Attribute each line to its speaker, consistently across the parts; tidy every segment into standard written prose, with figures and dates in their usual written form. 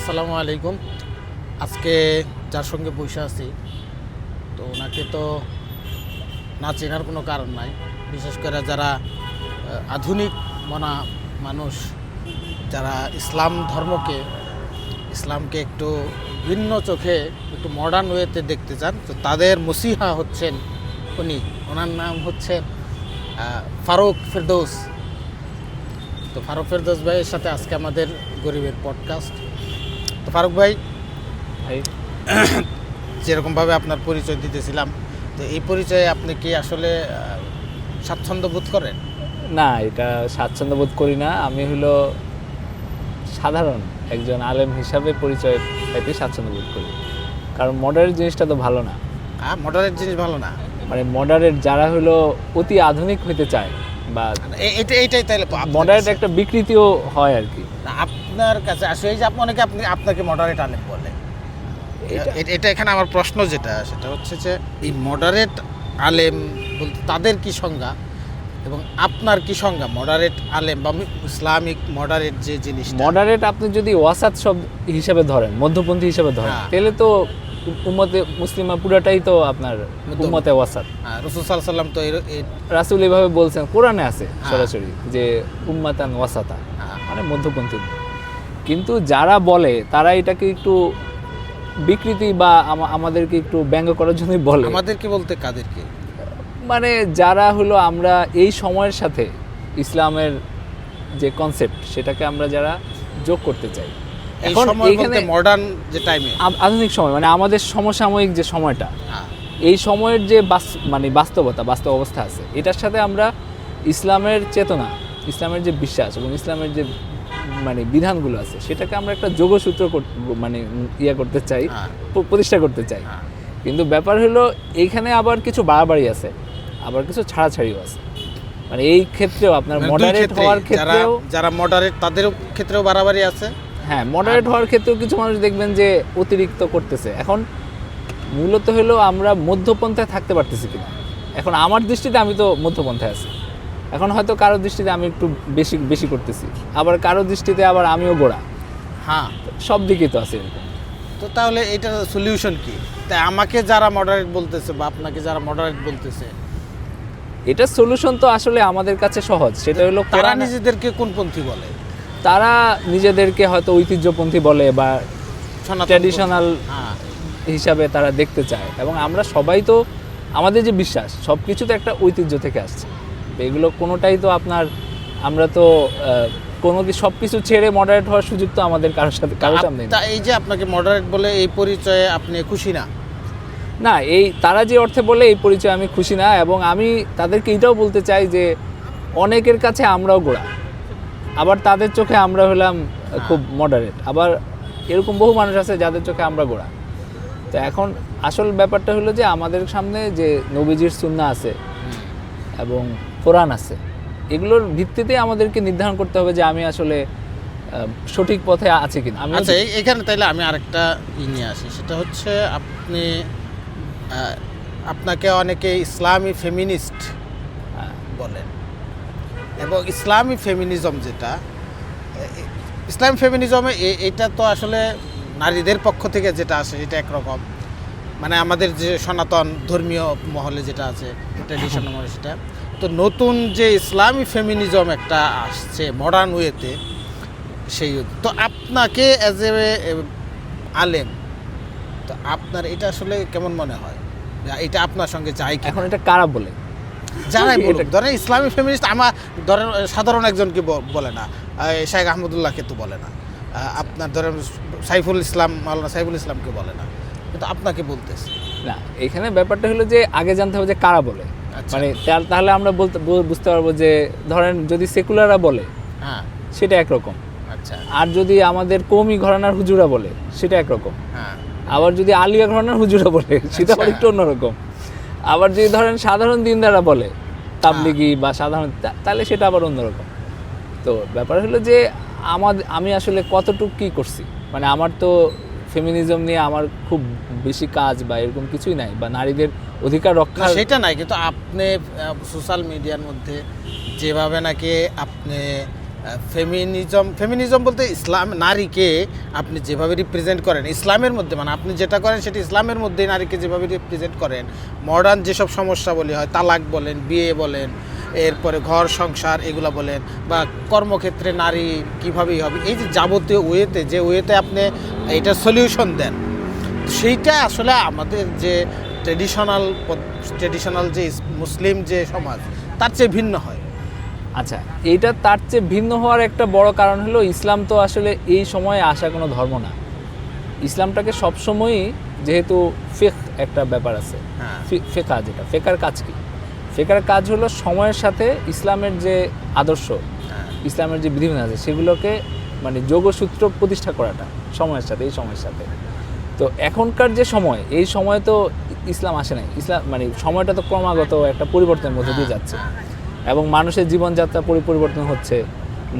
Speaker 1: আসসালামু আলাইকুম। আজকে যার সঙ্গে বসে আছি তো ওনাকে তো না চেনার কোনো কারণ নাই। বিশেষ করে যারা আধুনিক মনা মানুষ, যারা ইসলামকে একটু ভিন্ন চোখে একটু মডার্ন ওয়েতে দেখতে চান, তো তাদের মসিহা হচ্ছেন ওনার নাম হচ্ছে ফারুক ফেরদৌস। তো ফারুক ফেরদৌস ভাইয়ের সাথে আজকে আমাদের গরিবের পডকাস্ট। তো ফারুক ভাই, যেরকমভাবে আপনার পরিচয় দিতেছিলাম, তো এই পরিচয়ে আপনি কি আসলে স্বাচ্ছন্দ্য বোধ করেন?
Speaker 2: না, এটা স্বাচ্ছন্দ্য বোধ করি না। আমি হলো সাধারণ একজন আলেম হিসাবে পরিচয় পাইতে স্বাচ্ছন্দ্য বোধ করি, কারণ মডারেট জিনিসটা তো ভালো না।
Speaker 1: মডারেট জিনিস ভালো না,
Speaker 2: মানে মডারেট যারা হলো অতি আধুনিক হইতে চায় বা
Speaker 1: এইটাই তাহলে
Speaker 2: মডারেট একটা বিকৃতিও হয় আর কি।
Speaker 1: আপনার কাছে আসে এই যে আপনাকে মডারেট আলেম বলে, এটা এখানে আমার প্রশ্ন যেটা সেটা হচ্ছে যে এই মডারেট আলেম বলতে তাদের কি সংজ্ঞা এবং আপনার কি সংজ্ঞা? মডারেট আলেম বা ইসলামিক মডারেট যে জিনিস,
Speaker 2: মডারেট আপনি যদি ওয়াসাত সব হিসাবে ধরেন, মধ্যপন্থী হিসাবে ধরেন, তাহলে তো উম্মতে মুসলিমা পুরাটাই তো আপনার উম্মতে ওয়াসাত।
Speaker 1: রাসূল সাল্লাল্লাহু আলাইহি ওয়াসাল্লাম তো
Speaker 2: রাসূল এইভাবে বলছেন, কোরআনে আছে সরাসরি যে উম্মাতান ওয়াসাতা, মানে মধ্যপন্থী। কিন্তু যারা বলে তারা এটাকে একটু বিকৃতি বা আমাদেরকে একটু ব্যঙ্গ করার জন্যই বলে।
Speaker 1: আমাদেরকে বলতে কাদেরকে?
Speaker 2: মানে যারা হলো আমরা এই সময়ের সাথে ইসলামের যে কনসেপ্ট সেটাকে আমরা যারা যোগ করতে চাই,
Speaker 1: এখন এইখানে মডার্ন যে টাইমে,
Speaker 2: আধুনিক সময়, মানে আমাদের সমসাময়িক যে সময়টা, এই সময়ের যে বাস্তবতা, বাস্তব অবস্থা আছে, এটার সাথে আমরা ইসলামের চেতনা, ইসলামের যে বিশ্বাস এবং ইসলামের যে বিধানগুলো আছে সেটাকে আমরা একটা যোগসূত্র করতে চাই, প্রতিষ্ঠা করতে চাই। কিন্তু ব্যাপার হলো এইখানে আবার কিছু বাড়াবাড়ি আছে, আবার কিছু ছাড়াছাড়িও আছে। মানে এই ক্ষেত্রেও আপনার মডারেট হওয়ার ক্ষেত্রেও,
Speaker 1: যারা মডারেট তাদের ক্ষেত্রেও বাড়াবাড়ি আছে।
Speaker 2: হ্যাঁ, মডারেট হওয়ার ক্ষেত্রেও কিছু মানুষ দেখবেন যে অতিরিক্ত করতেছে। এখন মূলত হলো আমরা মধ্যপন্থায় থাকতে পারতেছি কিনা। এখন আমার দৃষ্টিতে আমি তো মধ্যপন্থায় আছি, এখন হয়তো কারো দৃষ্টিতে আমি একটু বেশি করতেছি, আবার কারো দৃষ্টিতে আবার আমিও গোড়া।
Speaker 1: হ্যাঁ,
Speaker 2: সব দিকেই তো আছে এরকম।
Speaker 1: তো তাহলে এটার সলিউশন কি? তাই আমাকে যারা মডারেট বলতেছে বা আপনাকে যারা মডারেট বলতেছে,
Speaker 2: এটা সলিউশন তো আসলে আমাদের কাছে সহজ। সেটা হলো
Speaker 1: তারা নিজেদেরকে কোনপন্থী বলে?
Speaker 2: তারা নিজেদেরকে হয়তো ঐতিহ্যপন্থী বলে বা ট্র্যাডিশনাল হিসাবে তারা দেখতে চায়। এবং আমরা সবাই তো, আমাদের যে বিশ্বাস সব কিছু তো একটা ঐতিহ্য থেকে আসছে। এগুলো কোনোটাই তো আমরা তো সব কিছু ছেড়ে মডারেট হওয়ার সুযোগ তো আমাদের কারোর সামনে নেই।
Speaker 1: এই যে আপনাকে মডারেট বলে এই পরিচয়ে আপনি খুশি না?
Speaker 2: না, এই তারা যে অর্থে বলে এই পরিচয় আমি খুশি না। এবং আমি তাদেরকে এটাও বলতে চাই যে অনেকের কাছে আমরাও গোড়া, আবার তাদের চোখে আমরা হলাম খুব মডারেট, আবার এরকম বহু মানুষ আছে যাদের চোখে আমরা গোড়া। তো এখন আসল ব্যাপারটা হলো যে আমাদের সামনে যে নবীজির সুন্নাহ আছে এবং কোরআন আছে, এগুলোর ভিত্তিতে আমাদেরকে নির্ধারণ করতে হবে যে আমি আসলে সঠিক পথে আছি কিনা।
Speaker 1: আচ্ছা, এখানে তাইলে আমি আরেকটা নিয়ে আসি, সেটা হচ্ছে আপনাকে অনেকে ইসলামী ফেমিনিস্ট বলেন, এবং ইসলামী ফেমিনিজম যেটা, ইসলামী ফেমিনিজমে এটা তো আসলে নারীদের পক্ষ থেকে যেটা আসে সেটা একরকম, মানে আমাদের যে সনাতন ধর্মীয় মহলে যেটা আছে, ট্র্যাডিশনাল মহলে সেটা। তো নতুন যে ইসলামী ফেমিনিজম একটা আসছে মডার্ন ওয়েতে, সেই তো আপনাকে অ্যাজ এ আলেম, তো আপনার এটা আসলে কেমন মনে হয়? এটা আপনার সঙ্গে যায় কি?
Speaker 2: এখন এটা কারা বলে?
Speaker 1: যারাই বলুক, ধরেন ইসলামী ফেমিনিস্ট, ধরেন সাধারণ একজনকে বলে না, শেখ আহমদুল্লাহকে তো বলে না, আপনার ধরেন মাওলানা সাইফুল ইসলামকে বলে না, কিন্তু আপনাকে বলতেছে।
Speaker 2: না, এখানে ব্যাপারটা হলো যে আগে জানতে হবে যে কারা বলে। মানে তাহলে আমরা বুঝতে পারবো যে ধরেন যদি সেকুলাররা বলে, হ্যাঁ, সেটা একরকম।
Speaker 1: আচ্ছা,
Speaker 2: আর যদি আমাদের কওমি ঘরানার হুজুরা বলে সেটা একরকম।
Speaker 1: হ্যাঁ,
Speaker 2: আবার যদি আলিয়া ঘরানার হুজুরা বলে সেটা আবার একটু অন্যরকম। আবার যদি ধরেন সাধারণ দিনদাররা বলে, তাবলিগি বা সাধারণ, তাহলে সেটা আবার অন্যরকম। তো ব্যাপার হলো যে আমি আসলে কতটুকু কী করছি, মানে আমার তো ফেমিনিজম নিয়ে আমার খুব বেশি কাজ বা এরকম কিছুই নাই, বা নারীদের অধিকার রক্ষা
Speaker 1: সেটা নাই। কিন্তু আপনি সোশ্যাল মিডিয়ার মধ্যে যেভাবে নাকি আপনি ফেমিনিজম বলতে ইসলাম নারীকে আপনি যেভাবে রিপ্রেজেন্ট করেন ইসলামের মধ্যে, মানে আপনি যেটা করেন সেটা ইসলামের মধ্যেই নারীকে যেভাবে রিপ্রেজেন্ট করেন, মডার্ন যেসব সমস্যা বলি হয়, তালাক বলেন, বিয়ে বলেন, এরপরে ঘর সংসার এগুলো বলেন, বা কর্মক্ষেত্রে নারী কীভাবেই হবে, এই যে যাবতীয় যে ওয়েতে আপনি এইটা সলিউশন দেন, সেইটা আসলে আমাদের যে ট্রেডিশনাল যে মুসলিম যে সমাজ তার চেয়ে ভিন্ন হয়।
Speaker 2: আচ্ছা, এইটা তার চেয়ে ভিন্ন হওয়ার একটা বড় কারণ হলো ইসলাম তো আসলে এই সময়ে আসা কোনো ধর্ম না। ইসলামটাকে সবসময়ই, যেহেতু ফিকহ একটা ব্যাপার আছে,
Speaker 1: হ্যাঁ।
Speaker 2: ফেকা, যেটা ফেকার কাজ কি, ফেকার কাজ হলো সময়ের সাথে ইসলামের যে আদর্শ, ইসলামের যে বিধিবিধান আছে সেগুলোকে মানে যোগসূত্র প্রতিষ্ঠা করাটা সময়ের সাথে, এই সময়ের সাথে। তো এখনকার যে সময়, এই সময় তো ইসলাম আসে নাই, ইসলাম মানে সময়টা তো ক্রমাগত একটা পরিবর্তনের মধ্যে দিয়ে যাচ্ছে এবং মানুষের জীবনযাত্রা পরিবর্তন হচ্ছে।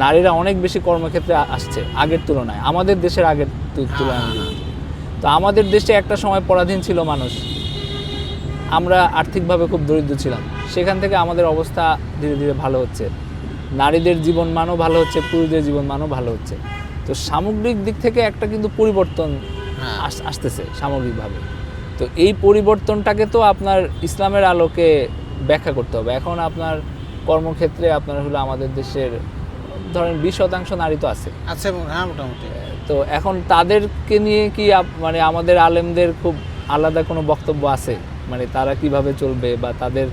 Speaker 2: নারীরা অনেক বেশি কর্মক্ষেত্রে আসছে আগের তুলনায়, আমাদের দেশের আগের তুলনায়। তো আমাদের দেশে একটা সময় পরাধীন ছিল মানুষ, আমরা আর্থিকভাবে খুব দরিদ্র ছিলাম, সেখান থেকে আমাদের অবস্থা ধীরে ধীরে ভালো হচ্ছে, নারীদের জীবনমানও ভালো হচ্ছে, পুরুষদের জীবনমানও ভালো হচ্ছে। তো সামগ্রিক দিক থেকে একটা কিন্তু পরিবর্তন আসতেছে সামগ্রিকভাবে। তো এই পরিবর্তনটাকে তো আপনার ইসলামের আলোকে ব্যাখ্যা করতে হবে। এখন আপনার কর্মক্ষেত্রে আপনার হলো আমাদের দেশের ধরেন 20% নারী তো আছে,
Speaker 1: হ্যাঁ, মোটামুটি।
Speaker 2: তো এখন তাদেরকে নিয়ে কি মানে আমাদের আলেমদের খুব আলাদা কোনো বক্তব্য আছে, মানে তারা কিভাবে চলবে বা তাদের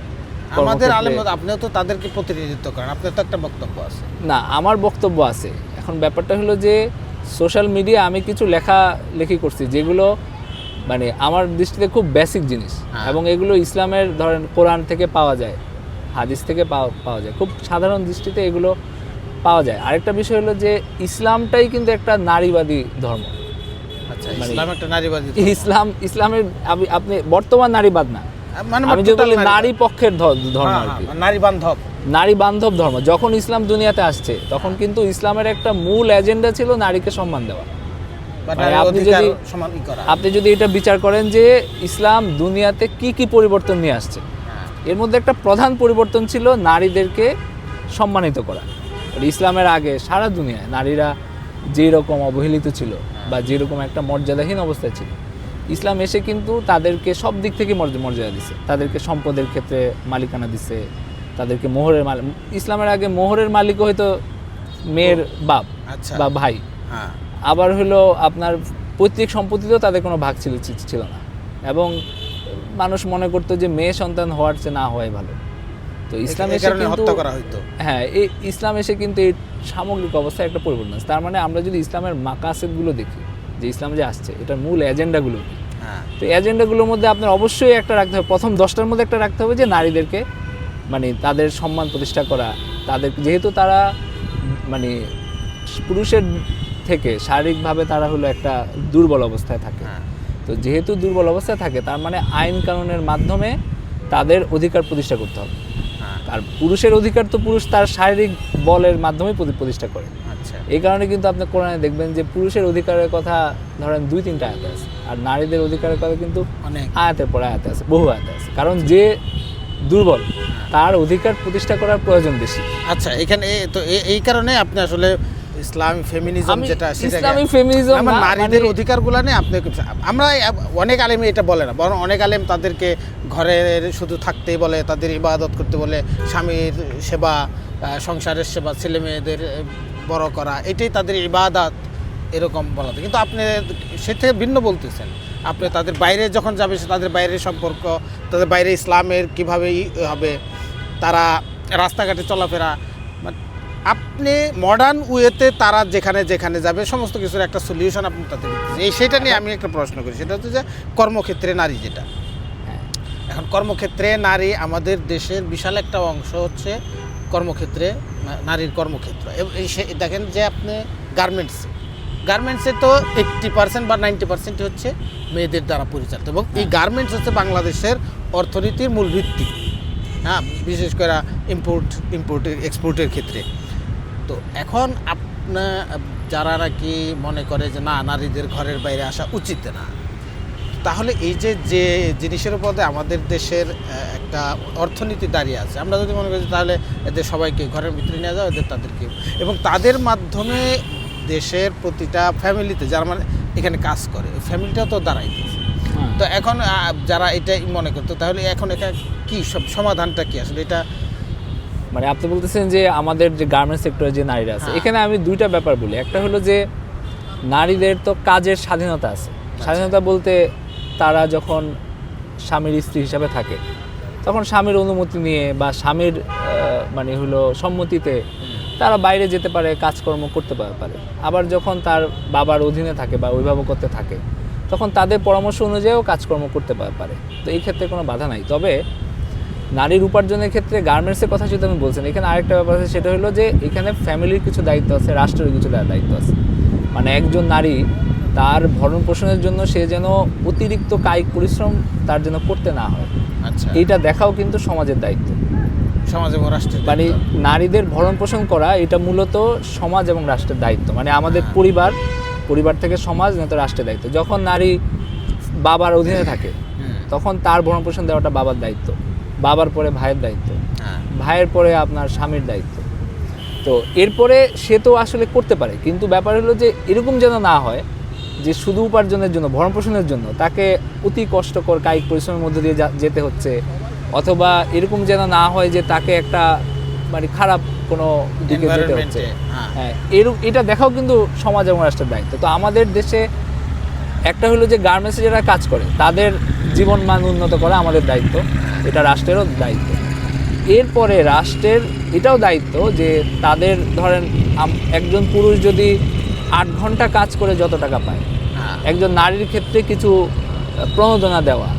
Speaker 1: আমাদের আলেম, আপনিও তো তাদেরকে প্রতিনিধিত্ব করেন, আপনার তো একটা বক্তব্য আছে।
Speaker 2: না, আমার বক্তব্য আছে। এখন ব্যাপারটা হলো যে সোশ্যাল মিডিয়া আমি কিছু লেখালেখি করছি যেগুলো মানে আমার দৃষ্টিতে খুব বেসিক জিনিস, এবং এগুলো ইসলামের ধরেন কোরআন থেকে পাওয়া যায়, হাদিস থেকে পাওয়া যায়, খুব সাধারণ দৃষ্টিতে এগুলো পাওয়া যায়। আরেকটা বিষয় হলো যে ইসলামটাই কিন্তু একটা নারীবাদী ধর্ম।
Speaker 1: আচ্ছা, ইসলাম একটা নারীবাদী
Speaker 2: ইসলামের আপনি বর্তমান নারীবাদ না,
Speaker 1: মানে
Speaker 2: আমি যে বলি নারী পক্ষের ধর্ম আর কি, নারী বান্ধব ধর্ম। যখন ইসলাম দুনিয়াতে আসছে তখন কিন্তু ইসলামের একটা মূল এজেন্ডা ছিল নারীকে সম্মান দেওয়া। আপনি যদি এটা বিচার করেন যে ইসলাম দুনিয়াতে কি কি পরিবর্তন নিয়ে আসছে, এর মধ্যে একটা প্রধান পরিবর্তন ছিল নারীদেরকে সম্মানিত করা। ইসলামের আগে সারা দুনিয়ায় নারীরা যেরকম অবহেলিত ছিল বা যেরকম একটা মর্যাদাহীন অবস্থায় ছিল, ইসলাম এসে কিন্তু তাদেরকে সব দিক থেকে মর্যাদা দিছে। তাদেরকে সম্পদের ক্ষেত্রে মালিকানা দিছে, তাদেরকে মোহরের মালিক, ইসলামের আগে মোহরের মালিকও হয়তো মেয়ের বাপ বা ভাই, আবার হলো আপনার পৈতৃক সম্পত্তিতেও তাদের কোনো ভাগ ছিল না, এবং মানুষ মনে করতো যে মেয়ে সন্তান হওয়ার চেয়ে না হওয়াই ভালো। তো ইসলাম এসে কিন্তু হ্যাঁ, এই ইসলাম এসে কিন্তু এই সামগ্রিক অবস্থায় একটা পরিবর্তন আছে। তার মানে আমরা যদি ইসলামের মাকাসিদগুলো দেখি, যে ইসলাম যে আসছে এটার মূল এজেন্ডাগুলো কি, তো এজেন্ডাগুলোর মধ্যে আপনার অবশ্যই একটা রাখতে হবে, প্রথম 10টার মধ্যে একটা রাখতে হবে যে নারীদেরকে মানে তাদের সম্মান প্রতিষ্ঠা করা, তাদের যেহেতু তারা মানে পুরুষের থেকে শারীরিকভাবে তারা হলো একটা দুর্বল অবস্থায় থাকে, তো যেহেতু দুর্বল অবস্থায় থাকে তার মানে আইন কানুনের মাধ্যমে তাদের অধিকার প্রতিষ্ঠা করতে হবে। আর পুরুষের অধিকার তো পুরুষ তার শারীরিক বলের মাধ্যমে প্রতিষ্ঠা করে। এই কারণে কিন্তু আপনি কোরআনে দেখবেন যে পুরুষের অধিকারের কথা ধরেন 2-3টা আয়াত আছে, আর নারীদের অধিকারের কথা কিন্তু অনেক আয়াতের পর আয়াতে আছে, বহু আয়াতে আছে, কারণ যে দুর্বল তার অধিকার প্রতিষ্ঠা করার প্রয়োজন বেশি।
Speaker 1: আচ্ছা, এখানে তো এই কারণে আপনি আসলে ইসলামী ফেমিনিজম যেটা,
Speaker 2: ইসলামী ফেমিনিজম
Speaker 1: নারীদের অধিকারগুলো নিয়ে আপনি, আমরা অনেক আলেমই এটা বলে না, বরং অনেক আলেম তাদেরকে ঘরে শুধু থাকতেই বলে, তাদের ইবাদত করতে বলে, স্বামীর সেবা, সংসারের সেবা, ছেলে মেয়েদের বড় করা, এটাই তাদের ইবাদত এরকম বলা। কিন্তু আপনি সে থেকে ভিন্ন বলতেছেন, আপনি তাদের বাইরে যখন যাবে তাদের বাইরের সম্পর্ক, তাদের বাইরে ইসলামের কীভাবে হবে, তারা রাস্তাঘাটে চলাফেরা, আপনি মডার্ন ওয়েতে তারা যেখানে যেখানে যাবে সমস্ত কিছুর একটা সলিউশন আপনি তাদের দিচ্ছেন। সেটা নিয়ে আমি একটা প্রশ্ন করি, সেটা হচ্ছে যে কর্মক্ষেত্রে নারী, যেটা এখন কর্মক্ষেত্রে নারী, আমাদের দেশের বিশাল একটা অংশ হচ্ছে কর্মক্ষেত্রে নারীর কর্মক্ষেত্র। দেখেন যে আপনি গার্মেন্টসে তো 80% বা 90% হচ্ছে মেয়েদের দ্বারা পরিচালিত, এবং এই গার্মেন্টস হচ্ছে বাংলাদেশের অর্থনীতির মূল ভিত্তি, হ্যাঁ, বিশেষ করে এক্সপোর্টের ক্ষেত্রে। তো এখন যারা নাকি মনে করে যে না, নারীদের ঘরের বাইরে আসা উচিত না, তাহলে এই যে যে জিনিসের উপর আমাদের দেশের একটা অর্থনীতি দাঁড়িয়ে আছে, আমরা যদি মনে করি তাহলে এদের সবাইকে ঘরের ভিতরে নিয়ে যাও, এদের তাদেরকে, এবং তাদের মাধ্যমে দেশের প্রতিটা ফ্যামিলিতে যারা মানে এখানে কাজ করে ওই ফ্যামিলিটাও তো দাঁড়াইতেছে। তো এখন যারা এটাই মনে করতো, তাহলে এখন এটা কি সমাধানটা কি আসলে? এটা
Speaker 2: মানে আপনি বলতেছেন যে আমাদের যে গার্মেন্টস সেক্টরে যে নারীরা আছে, এখানে আমি দুইটা ব্যাপার বলি। একটা হলো যে নারীদের তো কাজের স্বাধীনতা আছে। স্বাধীনতা বলতে তারা যখন স্বামীর স্ত্রী হিসাবে থাকে তখন স্বামীর অনুমতি নিয়ে বা স্বামীর মানে হলো সম্মতিতে তারা বাইরে যেতে পারে, কাজকর্ম করতে পারে। আবার যখন তার বাবার অধীনে থাকে বা অভিভাবকত্বে থাকে তখন তাদের পরামর্শ অনুযায়ীও কাজকর্ম করতে পারে। তো এই ক্ষেত্রে কোনো বাধা নাই। তবে নারীর উপার্জনের ক্ষেত্রে গার্মেন্টসের কথা যদি আমি বলছেন, এখানে আরেকটা ব্যাপার আছে, সেটা হলো যে এখানে ফ্যামিলির কিছু দায়িত্ব আছে, রাষ্ট্রের কিছু দায়িত্ব আছে। মানে একজন নারী তার ভরণ পোষণের জন্য সে যেন অতিরিক্ত কায়িক পরিশ্রম তার যেন করতে না হয়,
Speaker 1: আচ্ছা,
Speaker 2: এইটা দেখাও কিন্তু সমাজের দায়িত্ব।
Speaker 1: সমাজ এবং রাষ্ট্রের
Speaker 2: মানে নারীদের ভরণ পোষণ করা এটা মূলত সমাজ এবং রাষ্ট্রের দায়িত্ব। মানে আমাদের পরিবার থেকে সমাজ, নয়তো রাষ্ট্রের দায়িত্ব। যখন নারী বাবার অধীনে থাকে তখন তার ভরণ পোষণ দেওয়াটা বাবার দায়িত্ব, বাবার পরে ভাইয়ের দায়িত্ব, ভাইয়ের পরে আপনার স্বামীর দায়িত্ব। তো এরপরে সে তো আসলে করতে পারে, কিন্তু ব্যাপার হলো যে এরকম যেন না হয় যে শুধু উপার্জনের জন্য, ভরণ পোষণের জন্য তাকে অতি কষ্টকর কায়িক পরিশ্রমের মধ্যে দিয়ে যেতে হচ্ছে, অথবা এরকম যেন না হয় যে তাকে একটা মানে খারাপ কোনো দিকে যেতে হচ্ছে। হ্যাঁ, এটা দেখাও কিন্তু সমাজ এবং রাষ্ট্রের দায়িত্ব। তো আমাদের দেশে একটা হলো যে গার্মেন্টসে যারা কাজ করে তাদের জীবন মান উন্নত করা আমাদের দায়িত্ব, এটা রাষ্ট্রেরও দায়িত্ব। এরপরে রাষ্ট্রের এটাও দায়িত্ব যে তাদের ধরেন একজন পুরুষ যদি 8 ঘন্টা কাজ করে যত টাকা পায়, একজন নারীর ক্ষেত্রে কিছু প্রণোদনা দেওয়া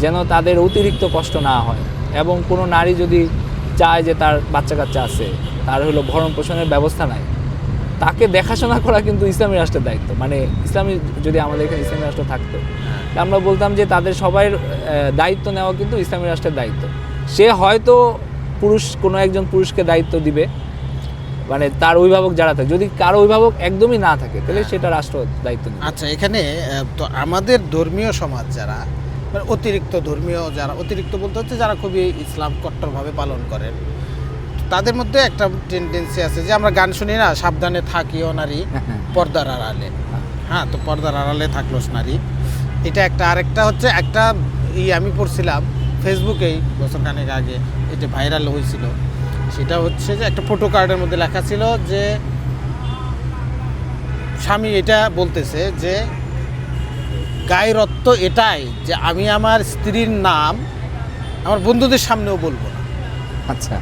Speaker 2: যেন তাদের অতিরিক্ত কষ্ট না হয়। এবং কোনো নারী যদি চায় যে তার বাচ্চা কাচ্চা আছে, তার হলো ভরণ পোষণের ব্যবস্থা নাই, তাকে দেখাশোনা করা কিন্তু ইসলামী রাষ্ট্রের দায়িত্ব। মানে ইসলামী যদি আমাদের এখানে ইসলামী রাষ্ট্র থাকতো, আমরা বলতাম যে তাদের সবার দায়িত্ব নেওয়া কিন্তু ইসলামী রাষ্ট্রের দায়িত্ব। সে হয়তো কোনো একজন পুরুষকে দায়িত্ব দিবে, মানে তার অভিভাবক যারা থাকে, যদি কারো অভিভাবক একদমই না থাকে তাহলে সেটা রাষ্ট্র দায়িত্ব নেবে।
Speaker 1: আচ্ছা, এখানে তো আমাদের ধর্মীয় সমাজ যারা মানে অতিরিক্ত ধর্মীয়, যারা অতিরিক্ত বলতে হচ্ছে যারা খুবই ইসলাম কট্টরভাবে পালন করেন, তাদের মধ্যে একটা টেন্ডেন্সি আছে যে আমরা গান শুনি না, সাবধানে থাকিও নারী পর্দার আড়ালে। হ্যাঁ, তো পর্দার আড়ালে থাকলো নারী, এটা একটা। আরেকটা হচ্ছে একটা আমি পড়ছিলাম ফেসবুকেই বছর খানেক আগে, এটা ভাইরাল হয়েছিল। সেটা হচ্ছে যে একটা ফটো কার্ডের মধ্যে লেখা ছিল যে স্বামী এটা বলতেছে যে গায়রত্ব এটাই যে আমি আমার স্ত্রীর নাম আমার বন্ধুদের সামনেও বলবো না।
Speaker 2: আচ্ছা,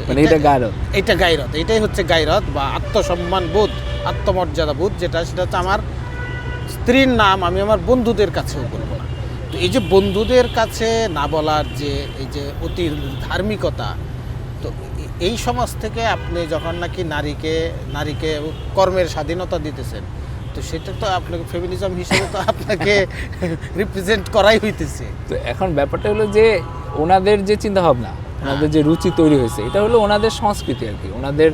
Speaker 2: মানে এটা গায়রত,
Speaker 1: এটা গায়রত, এটাই হচ্ছে গায়রত বা আত্মসম্মান বোধ, আত্মমর্যাদা বোধ, সেটা হচ্ছে আমার স্ত্রীর নাম আমি আমার বন্ধুদের কাছেও বলবো না। তো এই যে বন্ধুদের কাছে না বলার যে এই যে অতি ধার্মিকতা, তো এই সমাজ থেকে আপনি যখন নাকি নারীকে কর্মের স্বাধীনতা দিতেছেন, তো সেটা তো আপনাকে ফেমিনিজম হিসেবে তো আপনাকে রিপ্রেজেন্ট করাই হইতেছে।
Speaker 2: তো এখন ব্যাপারটা হলো যে ওনাদের যে চিন্তাভাবনা, ওনাদের যে রুচি তৈরি হয়েছে, এটা হলো ওনাদের সংস্কৃতি আর কি। ওনাদের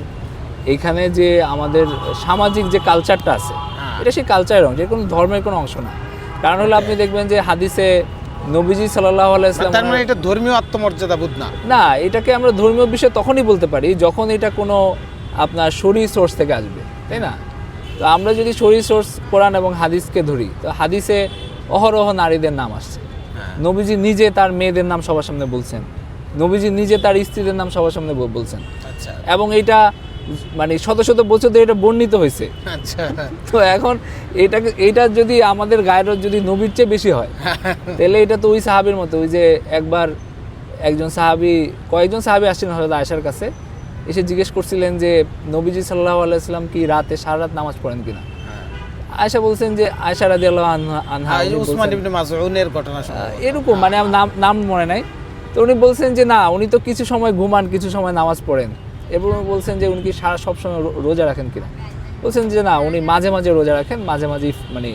Speaker 2: এইখানে যে আমাদের সামাজিক যে কালচারটা আছে, এটা সেই কালচারের অংশ, কোনো ধর্মের কোনো অংশ না। কারণ হলো আপনি দেখবেন যে হাদিসে নবীজি সাল্লাল্লাহু আলাইহি ওয়াসাল্লাম,
Speaker 1: তার মানে এটা ধর্মীয় আত্মমর্যাদা বোধ না।
Speaker 2: না, এটাকে আমরা ধর্মীয় বিষয় তখনই বলতে পারি যখন এটা কোনো আপনার শরী সোর্স থেকে আসবে, তাই না? তো আমরা যদি শরী সোর্স কোরআন এবং হাদিসকে ধরি, তো হাদিসে অহরহ নারীদের নাম আসছে। নবীজি নিজে তার মেয়েদের নাম সবার সামনে বলছেন, নবীজি নিজে তার স্ত্রীদের নাম সবার সামনে বলছেন।
Speaker 1: আচ্ছা,
Speaker 2: এবং এটা মানে শত শত বছর ধরে এটা বর্ণিত হয়েছে।
Speaker 1: আচ্ছা,
Speaker 2: তো এখন এটা যদি আমাদের গায়রত যদি নবীর চেয়ে বেশি হয়, তাহলে এটা তো ওই সাহাবীর মতো। ওই যে একবার কয়েকজন সাহাবী আসছিলেন হযরত আয়েশার কাছে, এসে জিজ্ঞেস করছিলেন যে নবীজি সাল্লাল্লাহু আলাইহি ওয়াসাল্লাম কি রাতে সারা রাত নামাজ পড়েন কিনা। আয়েশা বলছেন যে, আয়েশা রাদিয়াল্লাহু আনহা
Speaker 1: উসমান ইবনে মাযউনের ঘটনা
Speaker 2: এরকম, মানে নাম মনে নাই। তো উনি বলছেন যে না, উনি তো কিছু সময় ঘুমান, কিছু সময় নামাজ পড়েন। এবং বলছেন যে উনি কি সবসময় রোজা রাখেন কিনা। বলছেন যে না, উনি মাঝে মাঝে রোজা রাখেন, মাঝে মাঝে মানে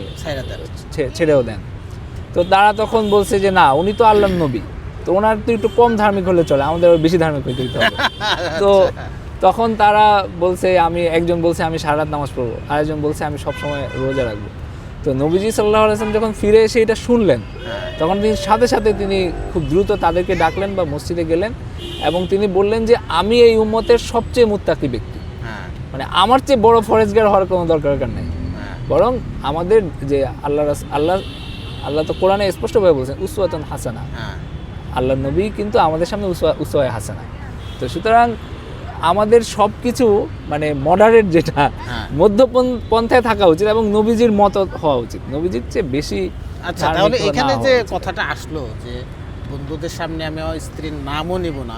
Speaker 2: ছেড়েও দেন। তো তারা তখন বলছে যে না, উনি তো আল্লাহর নবী, তো ওনার তো একটু কম ধার্মিক হলে চলে, আমাদের বেশি ধার্মিক হইতে হবে। তো তখন তারা বলছে, একজন বলছে আমি সারা রাত নামাজ পড়বো, আরেকজন বলছে আমি সবসময় রোজা রাখবো। তো নবীজি সাল্লাল্লাহু আলাইহি ওয়াসাল্লাম যখন ফিরে এসে এটা শুনলেন, তখন তিনি সাথে সাথে তিনি খুব দ্রুত তাদেরকে ডাকলেন বা মসজিদে গেলেন এবং তিনি বললেন যে আমি এই উম্মতের সবচেয়ে মুত্তাকি ব্যক্তি,
Speaker 1: হ্যাঁ
Speaker 2: মানে আমার চেয়ে বড় ফরেজগার হওয়ার কোনো দরকার নেই, বরং আমাদের যে আল্লাহ তো কোরআনে স্পষ্টভাবে বলছেন উসওয়াতুন হাসানা,
Speaker 1: হ্যাঁ
Speaker 2: আল্লাহ নবী কিন্তু আমাদের সামনে উসওয়ায়ে হাসানা। তো সুতরাং আমাদের সব কিছু মানে মডারেট যেটা
Speaker 1: হ্যাঁ।
Speaker 2: মধ্যপন্থায় থাকা উচিত এবং নবীজির মত হওয়া উচিত, নবীজির চেয়ে বেশি।
Speaker 1: আচ্ছা,
Speaker 2: ধার্মিক
Speaker 1: তাহলে
Speaker 2: না
Speaker 1: এখানে
Speaker 2: হওয়া
Speaker 1: যে
Speaker 2: উচিত।
Speaker 1: কথাটা আসলো যে বন্ধুদের সামনে আমি আমার স্ত্রীর নামও নেব না,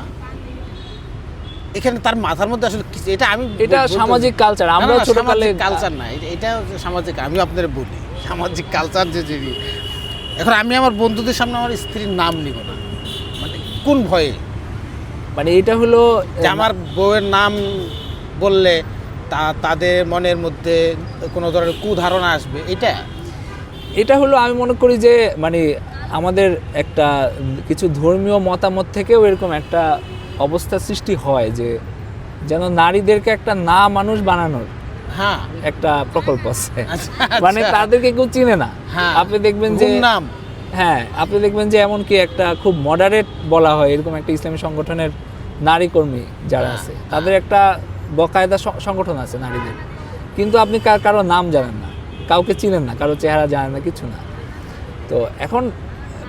Speaker 1: এখানে তার মাথার মধ্যে আসলে কিছু, এটা আমি
Speaker 2: এটা সামাজিক কালচার, আমরা ছোটকালে
Speaker 1: কালচার না, এটা হচ্ছে সামাজিক, আমি আপনাদের বলি সামাজিক কালচার যে জিনিস। এখন আমি আমার বন্ধুদের সামনে আমার স্ত্রীর নাম নিব না, মানে কোন ভয়ে?
Speaker 2: মানে এটা হলো
Speaker 1: যে আমার বউয়ের নাম বললে তাদের মনের মধ্যে কোনো ধরনের কুধারণা আসবে,
Speaker 2: এটা হলো আমি মনে করি যে মানে আমাদের একটা কিছু ধর্মীয় মতামত থেকেও এরকম একটা অবস্থা সৃষ্টি হয় যে যেন নারীদেরকে একটা না মানুষ বানানোর
Speaker 1: হ্যাঁ
Speaker 2: একটা প্রকল্প আছে,
Speaker 1: আচ্ছা,
Speaker 2: মানে
Speaker 1: আচ্ছা।
Speaker 2: তাদেরকে কেউ চিনে না।
Speaker 1: হ্যাঁ,
Speaker 2: আপনি দেখবেন যে
Speaker 1: নাম,
Speaker 2: হ্যাঁ আপনি দেখবেন যে এমনকি একটা খুব মডারেট বলা হয় এরকম একটা ইসলামী সংগঠনের নারী কর্মী যারা আছে তাদের একটা বকায়দা সংগঠন আছে নারীদের, কিন্তু আপনি কারো নাম জানেন না, কাউকে চিনেন না, কারো চেহারা জানেন না, কিছু না। তো এখন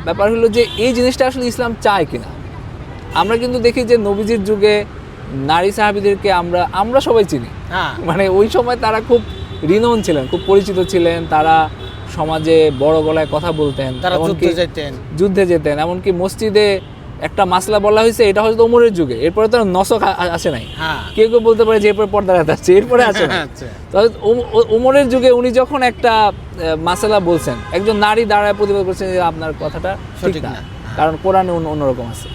Speaker 2: ব্যাপার হলো যে এই জিনিসটা আসলে ইসলাম চায় কিনা। আমরা কিন্তু দেখি যে নবীজির যুগে নারী সাহাবীদেরকে আমরা সবাই চিনি,
Speaker 1: হ্যাঁ
Speaker 2: মানে ওই সময় তারা খুব রিনোন ছিলেন, খুব পরিচিত ছিলেন, তারা সমাজে বড় গলায় কথা বলতেন,
Speaker 1: তারা
Speaker 2: এমনকি
Speaker 1: যুদ্ধে যেতেন।
Speaker 2: এমনকি মসজিদে একটা মাসলা বলা হয়েছে, এটা হয়তো ওমরের যুগে, এরপরে তো নসক আসে নাই,
Speaker 1: হ্যাঁ
Speaker 2: কেউ কেউ বলতে পারে যে এরপরে পর্দা রাত আসছে, এরপরে আসে না।
Speaker 1: আচ্ছা,
Speaker 2: তবে ওমরের যুগে উনি যখন একটা মাসালা বলছেন, একজন নারী দাঁড়ায় প্রতিবাদ করছেন যে আপনার কথাটা ঠিক
Speaker 1: সঠিক
Speaker 2: না,
Speaker 1: না।
Speaker 2: কারণ কোরআনে অন্যরকম আছে।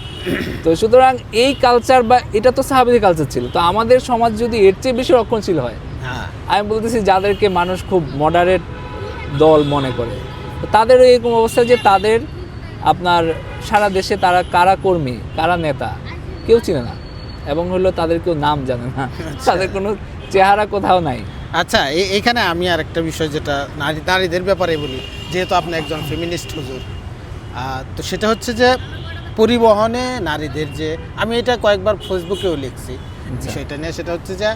Speaker 2: তো সুতরাং এই কালচার বা এটা তো সাহাবীদের কালচার ছিল, তো আমাদের সমাজ যদি এর চেয়ে বেশি রক্ষণশীল হয়,
Speaker 1: হ্যাঁ
Speaker 2: আমি বলতেছি যাদেরকে মানুষ খুব মডারেট দল মনে করে, তো তাদেরও এরকম অবস্থা যে তাদের আপনার সারা দেশে তারা কারা কর্মী কারা নেতা কেউ চিনে না, এবং হলো তাদের কেউ নাম জানে না, তাদের কোনো চেহারা কোথাও নাই।
Speaker 1: আচ্ছা, এখানে আমি আর একটা বিষয় যেটা নারীদের ব্যাপারে বলি, যেহেতু আপনি একজন ফেমিনিস্ট হুজুর, তো সেটা হচ্ছে যে পরিবহনে নারীদের যে, আমি এটা কয়েকবার ফেসবুকেও লিখছি বিষয়টা নিয়ে, সেটা হচ্ছে যে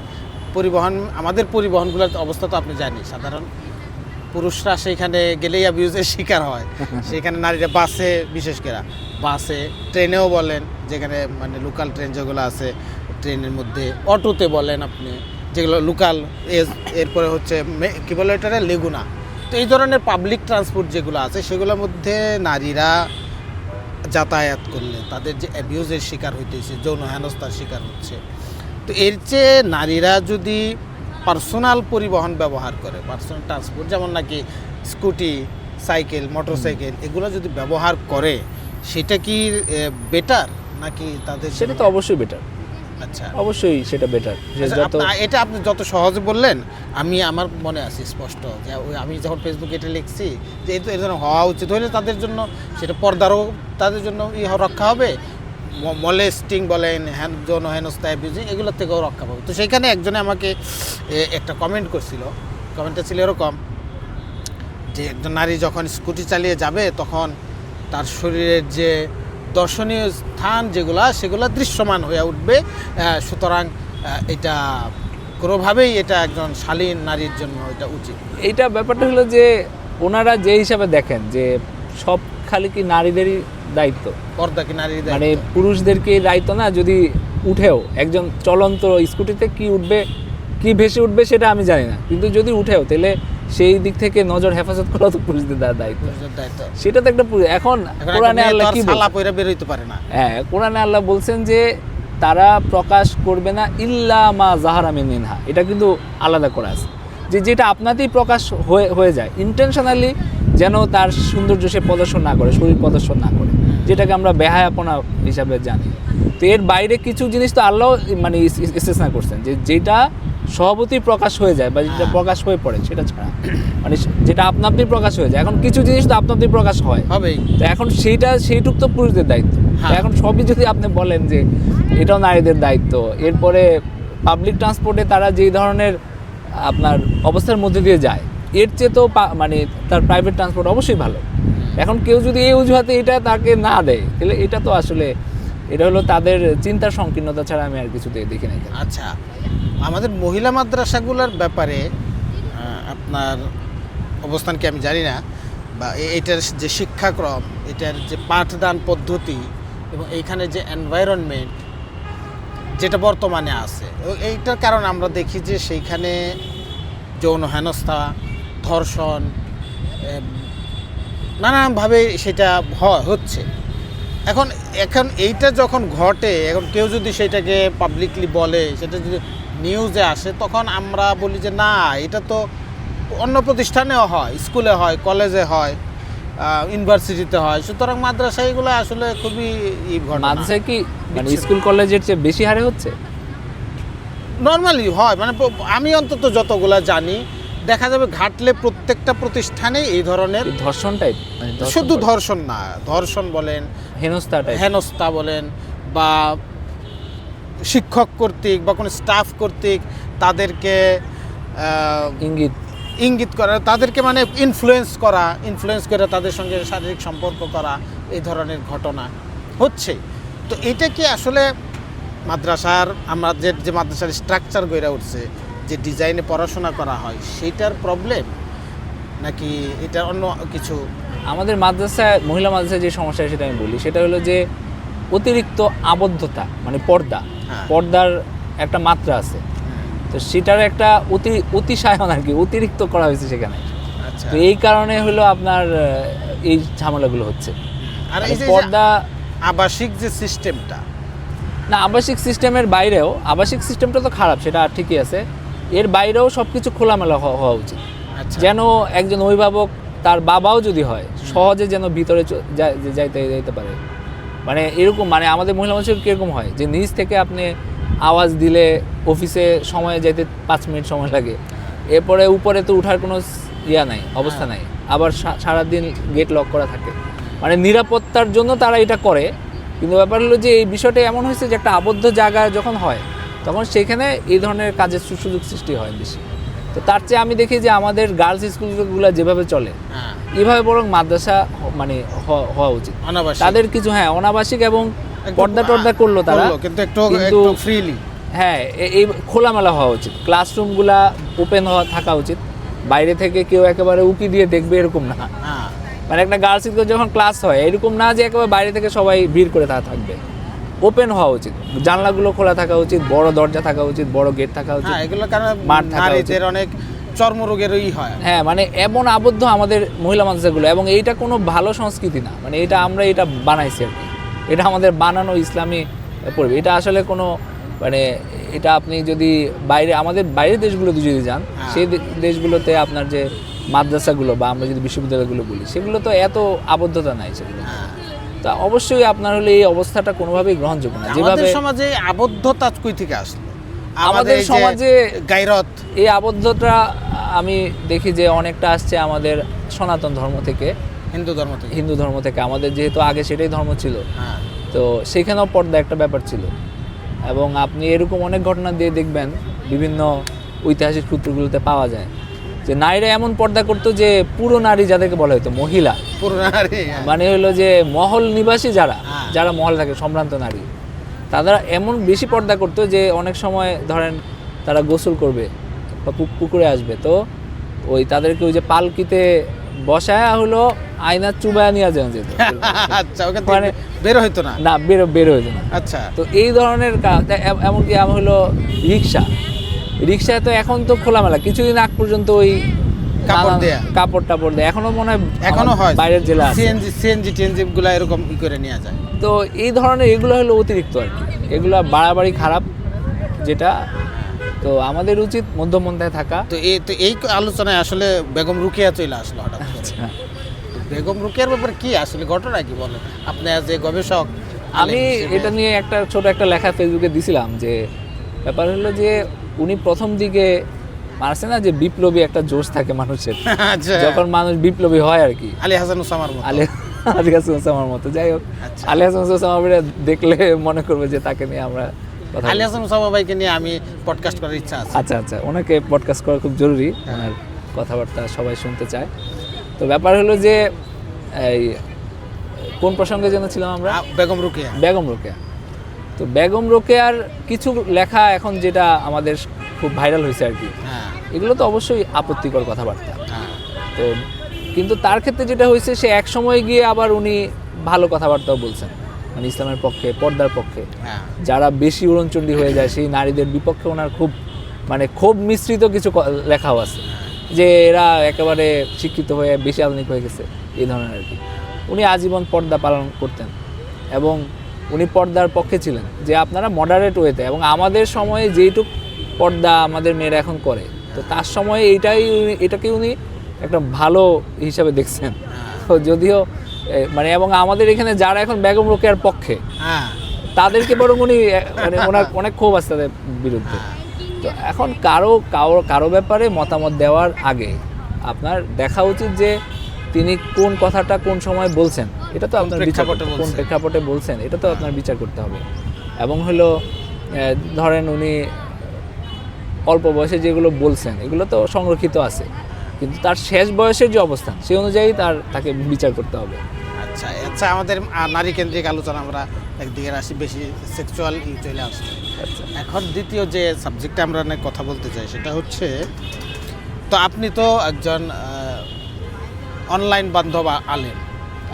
Speaker 1: আমাদের পরিবহনগুলোর অবস্থা তো আপনি জানি, সাধারণ পুরুষরা সেইখানে গেলেই অ্যাবিউজের শিকার হয়, সেখানে নারীরা বাসে, বিশেষ করে বাসে, ট্রেনেও বলেন, যেখানে মানে লোকাল ট্রেন যেগুলো আছে ট্রেনের মধ্যে, অটোতে বলেন আপনি যেগুলো লোকাল, এরপরে হচ্ছে কী বলে এটারে লেগুনা, তো এই ধরনের পাবলিক ট্রান্সপোর্ট যেগুলো আছে সেগুলোর মধ্যে নারীরা যাতায়াত করলে তাদের যে অ্যাবিউজের শিকার হইতেছে, যৌন হেনস্থার শিকার হচ্ছে, তো এর চেয়ে নারীরা যদি পার্সোনাল পরিবহন ব্যবহার করে, পার্সোনাল ট্রান্সপোর্ট যেমন নাকি স্কুটি, সাইকেল, মোটরসাইকেল, এগুলো যদি ব্যবহার করে, সেটা কি বেটার নাকি তাদের?
Speaker 2: সেটা তো অবশ্যই বেটার,
Speaker 1: আচ্ছা
Speaker 2: অবশ্যই সেটা বেটার।
Speaker 1: এটা আপনি যত সহজে বললেন, আমার মনে আছে স্পষ্ট যে আমি যখন ফেসবুকে এটা লিখছি যে এই ধরনের হওয়া উচিত হলে তাদের জন্য সেটা পর্দারও তাদের জন্য রক্ষা হবে, মলেস্টিং বলেন, যৌন হেনস্থা, অ্যাবিউজিং, এগুলোর থেকেও রক্ষা পাবে। তো সেখানে একজনে আমাকে একটা কমেন্ট করছিল, কমেন্টটা ছিল এরকম যে একজন নারী যখন স্কুটি চালিয়ে যাবে তখন তার শরীরের যে দর্শনীয় স্থান সেগুলো দৃশ্যমান হয়ে উঠবে, সুতরাং এটা কোনোভাবেই এটা একজন শালীন নারীর জন্য এটা উচিত।
Speaker 2: এইটা ব্যাপারটা হলো যে ওনারা যে হিসাবে দেখেন যে সব খালি কি নারীদেরই দায়িত্ব,
Speaker 1: পর্দা কি নারীর দায়িত্ব?
Speaker 2: মানে পুরুষদেরকে দায়িত্ব না, যদি উঠেও একজন চলন্ত স্কুটিতে কি উঠবে কি ভেসে উঠবে সেটা আমি জানি না, কিন্তু যদি উঠেও তাহলে সেই দিক থেকে নজর হেফাজত করা তো পুরুষদের দায়িত্ব, সেটা তো একটা এখন কোরআনে আল্লাহ কি বলছেন,
Speaker 1: বের হইতে পারে না,
Speaker 2: হ্যাঁ কোরআনে আল্লাহ বলছেন যে তারা প্রকাশ করবে না ইল্লা মা যাহারা মিনহা, এটা কিন্তু আলাদা করা আছে যে যেটা আপনাতেই প্রকাশ হয়ে যায় ইন্টেনশনালি, যেন তার সৌন্দর্য সে প্রদর্শন না করে, শরীর প্রদর্শন না করে, যেটাকে আমরা বেহায়াপনা হিসাবে জানি। তো এর বাইরে কিছু জিনিস তো আল্লাহ মানে ইস্তেসনা করছেন যে যেটা স্বভাবতই প্রকাশ হয়ে যায় বা যেটা প্রকাশ হয়ে পড়ে সেটা ছাড়া, মানে যেটা আপনি প্রকাশ হয়ে যায়। এখন কিছু জিনিস তো আপনি প্রকাশ হবেই, তো এখন সেইটুক তো পুরুষদের দায়িত্ব। এখন সবই যদি আপনি বলেন যে এটাও নারীদের দায়িত্ব, এরপরে পাবলিক ট্রান্সপোর্টে তারা যেই ধরনের আপনার অবস্থার মধ্যে দিয়ে যায়, এর চেয়ে তো মানে তার প্রাইভেট ট্রান্সপোর্ট অবশ্যই ভালো। এখন কেউ যদি এই অজুহাতে এটা তাকে না দেয়, তাহলে এটা তো আসলে এটা হলো তাদের চিন্তার সংকীর্ণতা ছাড়া আমি আর কিছুতে দেখি না।
Speaker 1: আচ্ছা, আমাদের মহিলা মাদ্রাসাগুলোর ব্যাপারে আপনার অবস্থান কি আমি জানি না, বা এটার যে শিক্ষাক্রম, এটার যে পাঠদান পদ্ধতি এবং এইখানে যে এনভায়রনমেন্ট যেটা বর্তমানে আছে, এইটার কারণ আমরা দেখি যে সেইখানে যৌন হেনস্থা, ধর্ষণ নানানভাবে সেটা হচ্ছে। এখন এইটা যখন ঘটে, এখন কেউ যদি সেটাকে পাবলিকলি বলে, সেটা যদি নিউজে আসে, তখন আমরা বলি যে না, এটা তো অন্য প্রতিষ্ঠানেও হয়, স্কুলে হয়, কলেজে হয়, ইউনিভার্সিটিতে হয়, সুতরাং মাদ্রাসা এগুলো আসলে খুবই
Speaker 2: মাদ্রাসায় কি মানে স্কুল কলেজের চেয়ে বেশি হারে হচ্ছে?
Speaker 1: নর্মালি হয়, মানে আমি অন্তত যতগুলা জানি দেখা যাবে ঘাটলে প্রত্যেকটা প্রতিষ্ঠানেই এই ধরনের
Speaker 2: ধর্ষণ টাইপ,
Speaker 1: শুধু ধর্ষণ না, ধর্ষণ বলেন, হেনস্থা বলেন, বা শিক্ষক কর্তৃক বা কোনো স্টাফ কর্তৃক তাদেরকে ইঙ্গিত করা, তাদেরকে মানে ইনফ্লুয়েন্স করে তাদের সঙ্গে শারীরিক সম্পর্ক করা, এই ধরনের ঘটনা হচ্ছে। তো এটা কি আসলে মাদ্রাসার, আমরা যে মাদ্রাসার স্ট্রাকচার গড়ে উঠছে, যে ডিজাইনে পড়াশোনা করা হয়, সেইটার প্রবলেম নাকি এটা অন্য কিছু?
Speaker 2: আমাদের মাদ্রাসায়, মহিলা মাদ্রাসায় যে সমস্যা সেটা আমি বলি, সেটা হলো যে অতিরিক্ত আবদ্ধতা, মানে পর্দার একটা মাত্রা আছে, তো সেটার একটা অতিশায়ন আর কি, অতিরিক্ত করা হয়েছে সেখানে।
Speaker 1: আচ্ছা,
Speaker 2: তো এই কারণে হলো আপনার এই ঝামেলাগুলো হচ্ছে।
Speaker 1: আর এই যে
Speaker 2: পর্দা
Speaker 1: আবাসিক যে সিস্টেমটা,
Speaker 2: না, আবাসিক সিস্টেমের বাইরেও, আবাসিক সিস্টেমটা তো খারাপ, সেটা ঠিকই আছে, এর বাইরেও সব কিছু খোলামেলা হওয়া উচিত।
Speaker 1: আচ্ছা,
Speaker 2: যেন একজন অভিভাবক, তার বাবাও যদি হয়, সহজে যেন ভিতরে যাইতে পারে। মানে এরকম, মানে আমাদের মহিলা মানুষের কীরকম হয় যে নিজ থেকে আপনি আওয়াজ দিলে অফিসে সময়ে যাইতে 5 মিনিট সময় লাগে, এরপরে উপরে তো উঠার কোনো নাই, অবস্থা নাই, আবার সারাদিন গেট লক করা থাকে, মানে নিরাপত্তার জন্য তারা এটা করে। কিন্তু ব্যাপার হলো যে এই বিষয়টা এমন হয়েছে যে একটা আবদ্ধ জায়গা যখন হয়, তখন সেখানে এই ধরনের কাজের সুযোগ সৃষ্টি হয় বেশি। তো তার চেয়ে আমি দেখি যে আমাদের গার্লস স্কুলগুলো যেভাবে চলে, এভাবে বরং মাদ্রাসা মানে হওয়া উচিত। তাদের কিছু অনাবাসিক এবং পর্দা করলো তারা, কিন্তু
Speaker 1: ফ্রিলি,
Speaker 2: এই খোলামেলা হওয়া উচিত। ক্লাসরুমগুলা ওপেন থাকা উচিত, বাইরে থেকে কেউ একেবারে উকি দিয়ে দেখবে এরকম না। মানে একটা গার্লস স্কুলে যখন ক্লাস হয়, এরকম না যে একেবারে বাইরে থেকে সবাই ভিড় করে থাকবে, ওপেন হওয়া উচিত, জানলাগুলো খোলা থাকা উচিত, বড় দরজা থাকা উচিত, বড় গেট থাকা উচিত।
Speaker 1: এগুলো কারণে মাঠ থাকা উচিত, অনেক চর্মরোগেরই হয়।
Speaker 2: মানে এমন আবদ্ধ আমাদের মহিলা মাদ্রাসাগুলো, এবং এইটা কোনো ভালো সংস্কৃতি না, মানে এটা আমরা এটা বানাইছি আর কি, এটা আমাদের বানানো ইসলামী পড়বে। এটা আসলে কোনো মানে এটা আপনি যদি আমাদের বাইরের দেশগুলোতে যদি যান, সেই দেশগুলোতে আপনার যে মাদ্রাসাগুলো বা আমরা যদি বিশ্ববিদ্যালয়গুলো বলি, সেগুলো তো এত আবদ্ধতা নাই সেগুলো। তা অবশ্যই আপনার হলে এই অবস্থাটা কোনোভাবেই গ্রহণযোগ্য না। যেভাবে
Speaker 1: সমাজে আবদ্ধতা কই থেকে আসলো,
Speaker 2: আমাদের সমাজে
Speaker 1: গায়রত,
Speaker 2: এই আবদ্ধতা আমি দেখি যে অনেকটা আসছে আমাদের সনাতন ধর্ম থেকে, হিন্দু ধর্ম থেকে। আমাদের যেহেতু আগে সেটাই ধর্ম ছিল, তো সেখানেও পর্দা একটা ব্যাপার ছিল। এবং আপনি এরকম অনেক ঘটনা দিয়ে দেখবেন, বিভিন্ন ঐতিহাসিক সূত্রগুলোতে পাওয়া যায় যে নারীরা এমন পর্দা করতো যে পুরো নারী যাদেরকে বলা হতো মহিলা, মানে হলো যে মহল নিবাসী যারা মহল থাকে, সম্ভ্রান্ত নারী, তারা এমন বেশি পর্দা করতো যে অনেক সময় ধরেন তারা গোসল করবে বা পুকুরে আসবে, তো তাদেরকে ওই যে পালকিতে বসায় হলো আয়নার চুবায় নিয়ে যেত,
Speaker 1: মানে বের হইতো না,
Speaker 2: বের হইতো না।
Speaker 1: আচ্ছা,
Speaker 2: তো এই ধরনের এমনকি হলো রিক্সা তো এখন তো খোলামেলা, কিছুদিন আগ পর্যন্ত ওই কাপড় টাপড় দেয়, এখনো মনে হয়
Speaker 1: এখনো হয়
Speaker 2: বাইরের জেলা
Speaker 1: সিএনজি গুলা এরকম করে নিয়ে যায়।
Speaker 2: তো এই ধরনের এগুলো হলো অতিরিক্ত আর কি, এগুলো বাড়াবাড়ি খারাপ যেটা। তো আমাদের উচিত মধ্যমপন্থায় থাকা।
Speaker 1: তো এই আলোচনায় আসলে বেগম রুকিয়া চলে আসলো হঠাৎ করে। বেগম রুকিয়ার ব্যাপারে কি আসলে ঘটনা কি বলেন আপনি যে গবেষক?
Speaker 2: আমি এটা নিয়ে ছোট একটা লেখা ফেসবুকে দিছিলাম, যে ব্যাপার হলো যে উনি প্রথম দিকে মানছে না যে বিপ্লবী একটা জোশ থাকে মানুষের, যখন মানুষ বিপ্লবী হয় আর কি,
Speaker 1: আলী হাসান ওসামার
Speaker 2: মতো। যাই হোক, আলী হাসান ওসামা দেখলে মনে করবে যে তাকে নিয়ে আমরা কথা।
Speaker 1: আলী হাসান ওসামা ভাইকে নিয়ে আমি পডকাস্ট করার ইচ্ছা আছে।
Speaker 2: আচ্ছা, ওনাকে পডকাস্ট করা খুব জরুরি, ওনার কথাবার্তা সবাই শুনতে চায়। তো ব্যাপার হলো যে এই কোন প্রসঙ্গে যেন ছিলাম আমরা,
Speaker 1: বেগম রোকেয়া।
Speaker 2: বেগম রোকেয়া। তো বেগম রোকেয়ার কিছু লেখা এখন যেটা আমাদের খুব ভাইরাল হয়েছে আর কি,
Speaker 1: হ্যাঁ
Speaker 2: এগুলো তো অবশ্যই আপত্তিকর কথাবার্তা।
Speaker 1: হ্যাঁ
Speaker 2: তো কিন্তু তার ক্ষেত্রে যেটা হয়েছে, সে এক সময় গিয়ে আবার উনি ভালো কথাবার্তাও বলছেন, মানে ইসলামের পক্ষে, পর্দার পক্ষে।
Speaker 1: হ্যাঁ
Speaker 2: যারা বেশি উড়নচণ্ডী হয়ে যায় সেই নারীদের বিপক্ষে ওনার খুব মানে খুব মিশ্রিত কিছু লেখাও আছে, যে এরা একেবারে শিক্ষিত হয়ে বেশি আধুনিক হয়ে গেছে, এই ধরনের আর কি। উনি আজীবন পর্দা পালন করতেন এবং উনি পর্দার পক্ষে ছিলেন, যে আপনারা মডারেট ওয়েতে, এবং আমাদের সময়ে যেইটুক পর্দা আমাদের মেয়েরা এখন করে, তো তার সময়ে এটাকে উনি একটা ভালো হিসাবে দেখছেন। তো যদিও মানে এবং আমাদের এখানে যারা এখন বেগম রোকেয়ার পক্ষে,
Speaker 1: হ্যাঁ
Speaker 2: তাদেরকে বরং উনি মানে ওনার অনেক ক্ষোভ আছে তাদের বিরুদ্ধে। তো এখন কারো ব্যাপারে মতামত দেওয়ার আগে আপনার দেখা উচিত যে তিনি কোন কথাটা কোন সময় বলছেন, এটা তো আপনার বিচার, কোন প্রেক্ষাপটে বলছেন এটা তো আপনার বিচার করতে হবে। এবং হলো ধরেন উনি অল্প বয়সে যেগুলো বলছেন এগুলো তো সংরক্ষিত আছে, কিন্তু তার শেষ বয়সের যে অবস্থান সেই অনুযায়ী তাকে বিচার করতে হবে।
Speaker 1: আচ্ছা আচ্ছা, আমাদের নারী কেন্দ্রিক আলোচনা আমরা একদিকে আসি, বেশি সেক্সুয়াল চলে আসছে। এখন দ্বিতীয় যে সাবজেক্টে আমরা কথা বলতে চাই সেটা হচ্ছে, তো আপনি তো একজন অনলাইন বান্ধব আলেম,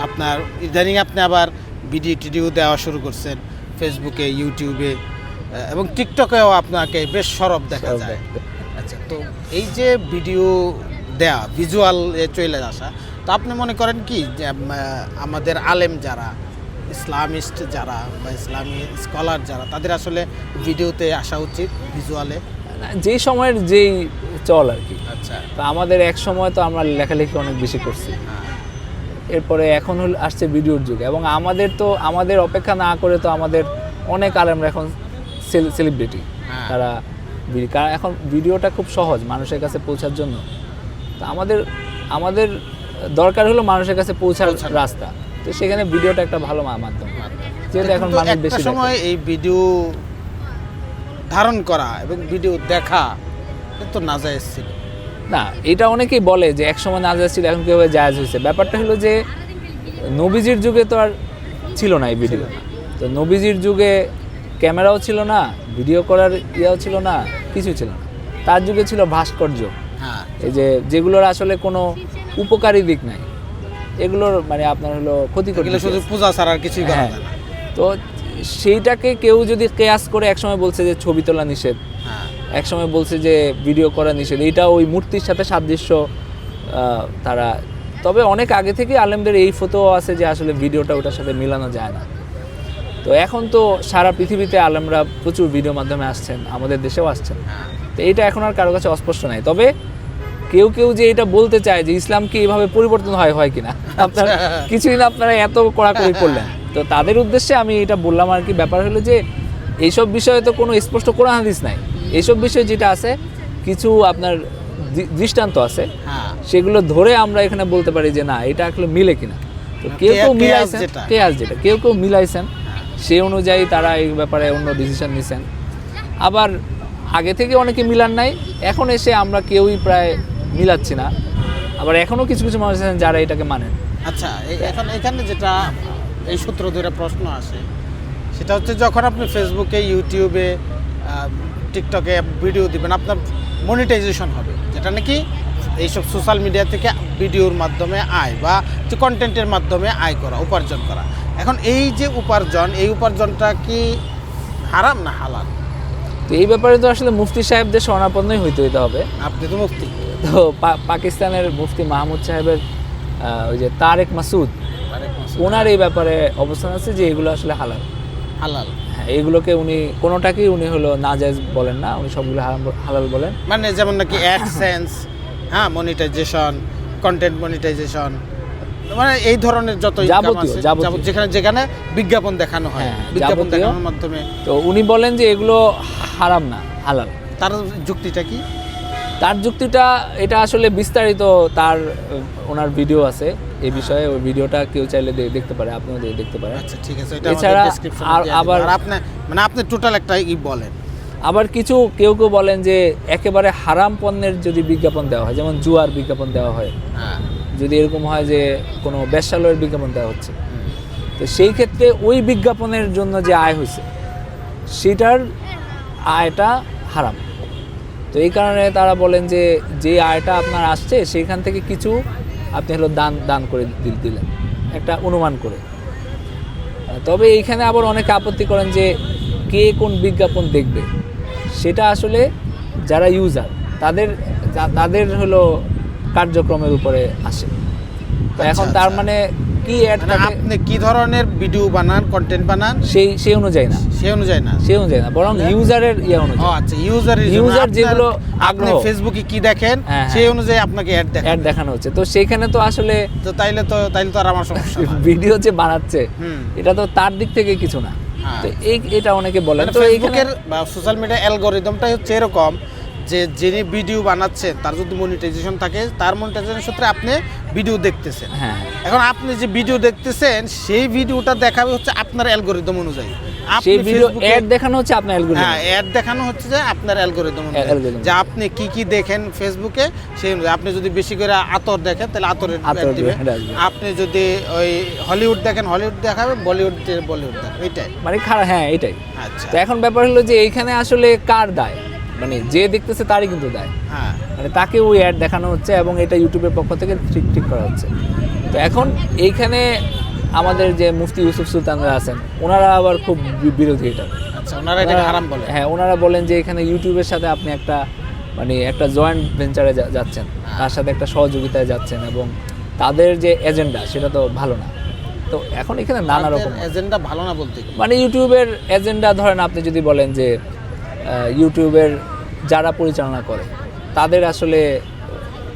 Speaker 1: আপনার ইদানিং আপনি আবার ভিডিও দেওয়া শুরু করছেন ফেসবুকে, ইউটিউবে এবং টিকটকেও আপনাকে বেশ সরব দেখা যায়। আচ্ছা, তো এই যে ভিডিও দেয়া, ভিজুয়াল চলে আসা, তো আপনি মনে করেন কি যে আমাদের আলেম যারা, ইসলামিস্ট যারা বা ইসলামী স্কলার যারা, তাদের আসলে ভিডিওতে আসা উচিত, ভিজুয়ালে?
Speaker 2: যেই সময়ের যেই চল আর কি।
Speaker 1: আচ্ছা,
Speaker 2: তো আমাদের এক সময় তো আমরা লেখালেখি অনেক বেশি করছি, এরপরে এখন আসছে ভিডিওর যুগ, এবং আমাদের অপেক্ষা না করে তো আমাদের অনেক আলেমরা এখন সেলিব্রিটি, তারা এখন ভিডিওটা খুব সহজ মানুষের কাছে পৌঁছার জন্য। তো আমাদের দরকার হলো মানুষের কাছে পৌঁছার রাস্তা, তো সেখানে ভিডিওটা একটা ভালো মাধ্যম, যেহেতু এখন মানুষ বেশি
Speaker 1: সময় এই ভিডিও ধারণ করা এবং ভিডিও দেখা তো নাজায়েজ ছিল
Speaker 2: না। এটা অনেকেই বলে যে একসময় নাজায়েজ ছিল, এখন কিভাবে জায়েজ হয়েছে। ব্যাপারটা হলো যে নবীজির যুগে তো আর ছিল না এই ভিডিও, তো নবীজির যুগে ক্যামেরাও ছিল না, ভিডিও করার ইয়াও ছিল না, কিছু ছিল না। তার যুগে ছিল ভাস্কর্য, এই যেগুলোর আসলে কোনো উপকারী দিক নাই, এগুলোর মানে আপনার হলো ক্ষতিকর,
Speaker 1: শুধু পূজা ছাড়া আর কিছুই করা যায় না।
Speaker 2: তো সেইটাকে কেউ যদি কেয়াস করে, একসময় বলছে যে ছবি তোলা নিষেধ, একসময় বলছে যে ভিডিও করা নিষেধ, এইটা ওই মূর্তির সাথে সাদৃশ্য তারা। তবে অনেক আগে থেকে আলেমদের এই ফতোয়া আছে যে আসলে ভিডিওটা ওটার সাথে মিলানো যায় না। তো এখন তো সারা পৃথিবীতে আলেমরা প্রচুর ভিডিও মাধ্যমে আসছেন, আমাদের দেশেও আসছেন, তো এইটা এখন আর কারো কাছে অস্পষ্ট নাই। তবে কেউ যে এটা বলতে চায় যে ইসলাম কি এইভাবে পরিবর্তন হয় কিনা, আপনারা কিছুদিন আপনারা এত কড়াকড়ি করলেন, তো তাদের উদ্দেশ্যে আমি এটা বললাম আর কি। ব্যাপার হলো যে এইসব বিষয়ে তো কোনো স্পষ্ট কোরআন হাদিস নাই, এইসব বিষয়ে যেটা আছে কিছু আপনার দৃষ্টান্ত আছে, সেগুলো ধরে আমরা এখানে বলতে পারি যে না এটা আসলে মিলে কিনা। তো কেউ মিলাইছেন, কেউ মিলাইছেন, সেই অনুযায়ী তারা এই ব্যাপারে অন্য ডিসিশন নিছেন। আবার আগে থেকে অনেকে মিলান নাই, এখন এসে আমরা কেউই প্রায় মিলাচ্ছি না। আবার এখনও কিছু মানুষ আছেন যারা এটাকে মানেন।
Speaker 1: আচ্ছা, এখন এখানে যেটা এই সূত্র ধরে প্রশ্ন আসে সেটা হচ্ছে, যখন আপনি ফেসবুকে, ইউটিউবে, টিকটকে ভিডিও দিবেন, আপনার মনিটাইজেশন হবে, যেটা নাকি এইসব সোশ্যাল মিডিয়া থেকে ভিডিওর মাধ্যমে আয় বা যে কন্টেন্টের মাধ্যমে আয় করা, উপার্জন করা। এখন এই যে এই উপার্জনটা কি হারাম না হালাল?
Speaker 2: তো এই ব্যাপারে তো আসলে মুফতি সাহেবদের শরণাপন্নই হইতে হবে।
Speaker 1: আপনি তো মুফতি।
Speaker 2: তো পাকিস্তানের মুফতি মাহমুদ সাহেবের ওই যে তারেক মাসুদ, ওনার এই ব্যাপারে অবস্থান আছে যে এগুলো আসলে হালাল। হ্যাঁ, এইগুলোকে উনি কোনোটাকেই উনি হলো নাজায়েজ বলেন না, উনি সবগুলো হালাল বলেন।
Speaker 1: মানে যেমন নাকি অ্যাডসেন্স, মনিটাইজেশন, কন্টেন্ট মনিটাইজেশন, মানে এই ধরনের যত যেখানে বিজ্ঞাপন দেখানো হয়, বিজ্ঞাপন দেখানোর মাধ্যমে,
Speaker 2: তো উনি বলেন যে এগুলো হারাম না, হালাল।
Speaker 1: তার যুক্তিটা কি?
Speaker 2: তার যুক্তিটা এটা আসলে বিস্তারিত, ওনার ভিডিও আছে এই বিষয়ে, ওই ভিডিওটা কেউ চাইলে দেখতে পারে, আপনিও দেখতে পারেন।
Speaker 1: আচ্ছা, ঠিক আছে, এটা আমাদের ডেসক্রিপশনে দিয়ে দিন। আর আপনি টোটাল একটা বলেন
Speaker 2: আবার কেউ বলেন যে একেবারে হারাম পণ্যের যদি বিজ্ঞাপন দেওয়া হয়, যেমন জুয়ার বিজ্ঞাপন দেওয়া হয়,
Speaker 1: হ্যাঁ
Speaker 2: যদি এরকম হয় যে কোনো বেশ্যালয়ের বিজ্ঞাপন দেওয়া হচ্ছে, তো সেই ক্ষেত্রে ওই বিজ্ঞাপনের জন্য যে আয় হয়েছে সেটার আয়টা হারাম। তো এই কারণে তারা বলেন যে যে আয়টা আপনার আসছে সেইখান থেকে কিছু আপনি হলো দান করে দিলেন একটা অনুমান করে। তবে এইখানে আবার অনেকে আপত্তি করেন যে কে কোন বিজ্ঞাপন দেখবে, সেটা আসলে যারা ইউজার তাদের হলো কার্যক্রমের উপরে আসে। তো এখন
Speaker 1: আচ্ছা,
Speaker 2: তার
Speaker 1: আচ্ছা।
Speaker 2: মানে কি অ্যাড
Speaker 1: মানে আপনি কি ধরনের ভিডিও বানান, কন্টেন্ট বানান
Speaker 2: সেই অনুযায়ী না,
Speaker 1: সেই অনুযায়ী না,
Speaker 2: বরং ইউজারের
Speaker 1: ও
Speaker 2: অনুযায়ী।
Speaker 1: আচ্ছা,
Speaker 2: ইউজার যেগুলো
Speaker 1: আপনি
Speaker 2: আগ্রহ,
Speaker 1: ফেসবুকে কি দেখেন
Speaker 2: হ্যাঁ,
Speaker 1: সেই অনুযায়ী আপনাকে অ্যাড
Speaker 2: দেখানো হচ্ছে। তো সেইখানে তো আসলে
Speaker 1: তো তাইলে তো আর আমার সমস্যা না।
Speaker 2: ভিডিও যে বানাচ্ছে
Speaker 1: হুম।
Speaker 2: এটা তো তার দিক থেকে কিছু না।
Speaker 1: হ্যাঁ।
Speaker 2: তো এটা অনেকে বলেন।
Speaker 1: মানে
Speaker 2: তো
Speaker 1: ফেসবুকের বা সোশ্যাল মিডিয়া অ্যালগরিদমটাই হচ্ছে এরকম যে যিনি ভিডিও বানাচ্ছেন তার যদি মনিটাইজেশন থাকে, তার মনিটাইজেশনের সূত্রে আপনি ভিডিও দেখতেছেন।
Speaker 2: হ্যাঁ,
Speaker 1: এখন আপনি যে ভিডিও দেখতেছেন সেই ভিডিওটা দেখাবে হচ্ছে আপনার অ্যালগরিদম অনুযায়ী।
Speaker 2: সেই ভিডিও অ্যাড দেখানো হচ্ছে আপনার অ্যালগরিদম।
Speaker 1: হ্যাঁ, অ্যাড দেখানো হচ্ছে যে আপনার অ্যালগরিদম অনুযায়ী, যে আপনি কি দেখেন ফেসবুকে সেই অনুযায়ী। আপনি যদি বেশি করে আতর দেখেন তাহলে আতরের অ্যাড দিবে, আপনি যদি ওই হলিউড দেখেন হলিউড দেখাবে, বলিউড দেখাবে, এটাই
Speaker 2: মানে হ্যাঁ এটাই।
Speaker 1: আচ্ছা,
Speaker 2: তো এখন ব্যাপার হলো যে এইখানে আসলে কার দায়, মানে যে দেখতেছে তারই কিন্তু দায়।
Speaker 1: হ্যাঁ,
Speaker 2: মানে তাকে ওই অ্যাড দেখানো হচ্ছে এবং এটা ইউটিউবের পক্ষ থেকে ঠিক করা হচ্ছে। তো এখন এইখানে আমাদের যে মুফতি ইউসুফ সুলতানরা আছেন ওনারা আবার খুব বিরোধী এটা।
Speaker 1: আচ্ছা, ওনারা এটাকে হারাম বলে।
Speaker 2: হ্যাঁ, ওনারা বলেন যে এখানে ইউটিউবের সাথে আপনি একটা জয়েন্ট ভেঞ্চারে যাচ্ছেন, তার সাথে একটা সহযোগিতায় যাচ্ছেন এবং তাদের যে এজেন্ডা সেটা তো ভালো না। তো এখন এখানে নানা রকম
Speaker 1: এজেন্ডা ভালো না বলতে কি?
Speaker 2: মানে ইউটিউবের এজেন্ডা ধরেন আপনি যদি বলেন যে ইউটিউবের যারা পরিচালনা করে তাদের আসলে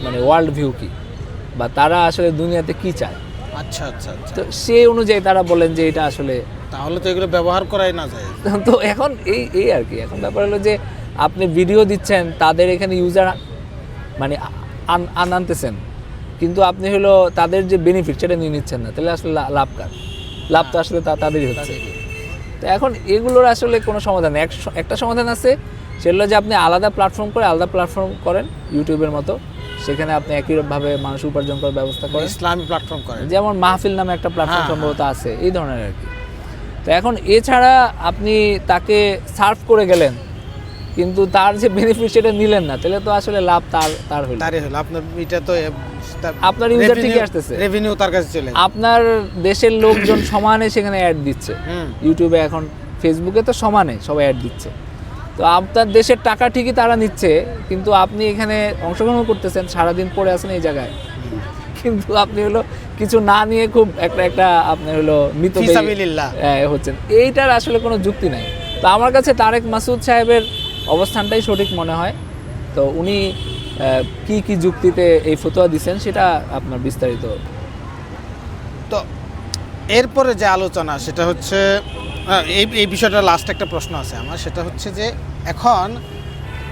Speaker 2: মানে ওয়ার্ল্ড ভিউ কি, বা তারা আসলে দুনিয়াতে কি চায়,
Speaker 1: আচ্ছা আচ্ছা আচ্ছা,
Speaker 2: তো সেই অনুযায়ী তারা বলেন যে এটা আসলে
Speaker 1: তাহলে তো এগুলো ব্যবহার করাই না যায়।
Speaker 2: তো এখন এই আর কি। এখন ব্যাপার হলো যে আপনি ভিডিও দিচ্ছেন, তাদের এখানে ইউজার মানে আনতেছেন, কিন্তু আপনি হলো তাদের যে বেনিফিট সেটা নিয়ে নিচ্ছেন না, তাহলে আসলে লাভ তো আসলে তাদেরই হচ্ছে। তো এখন এগুলোর আসলে কোনো সমাধান নেই। একটা সমাধান আছে, সেগুলো যে আপনি আলাদা প্ল্যাটফর্ম করেন ইউটিউবের মতো, সেখানে আপনি একইভাবে মানুষ উপার্জন করার ব্যবস্থা করেন,
Speaker 1: ইসলামী প্ল্যাটফর্ম করেন,
Speaker 2: যেমন মাহফিল নামে একটা প্ল্যাটফর্ম
Speaker 1: হ্যাঁ,
Speaker 2: সম্ভবত আছে এই ধরনের আর কি। তো এখন এছাড়া আপনি তাকে সার্ভ করে গেলেন কিন্তু তার যে বেনিফিট সেটা নিলেন না, তাহলে তো আসলে লাভ তার হলো। আপনার
Speaker 1: এটা তো
Speaker 2: আপনার ইউজার ঠিকই আসতেছে,
Speaker 1: রেভিনিউ তার কাছে চলে,
Speaker 2: আপনার দেশের লোকজন সমানে সেখানে অ্যাড দিচ্ছে। ইউটিউবে এখন ফেসবুকে তো সমানে সবাই অ্যাড দিচ্ছে, তো আপনার দেশের টাকা ঠিকই তারা নিচ্ছে, কিন্তু আপনি এখানে অংশগ্রহণ করতেছেন, সারাদিন পড়ে আছেন এই জায়গায়, কিন্তু আপনি হলো কিছু না নিয়ে খুব একটা আপনি হলো হচ্ছেন। এইটার আসলে কোনো যুক্তি নাই। তো আমার কাছে তারেক মাসুদ সাহেবের অবস্থানটাই সঠিক মনে হয়। তো উনি কি যুক্তিতে এই ফতোয়া দিচ্ছেন সেটা আপনার বিস্তারিত।
Speaker 1: তো এরপরে যে আলোচনা সেটা হচ্ছে এই বিষয়টা লাস্ট একটা প্রশ্ন আছে আমার, সেটা হচ্ছে যে এখন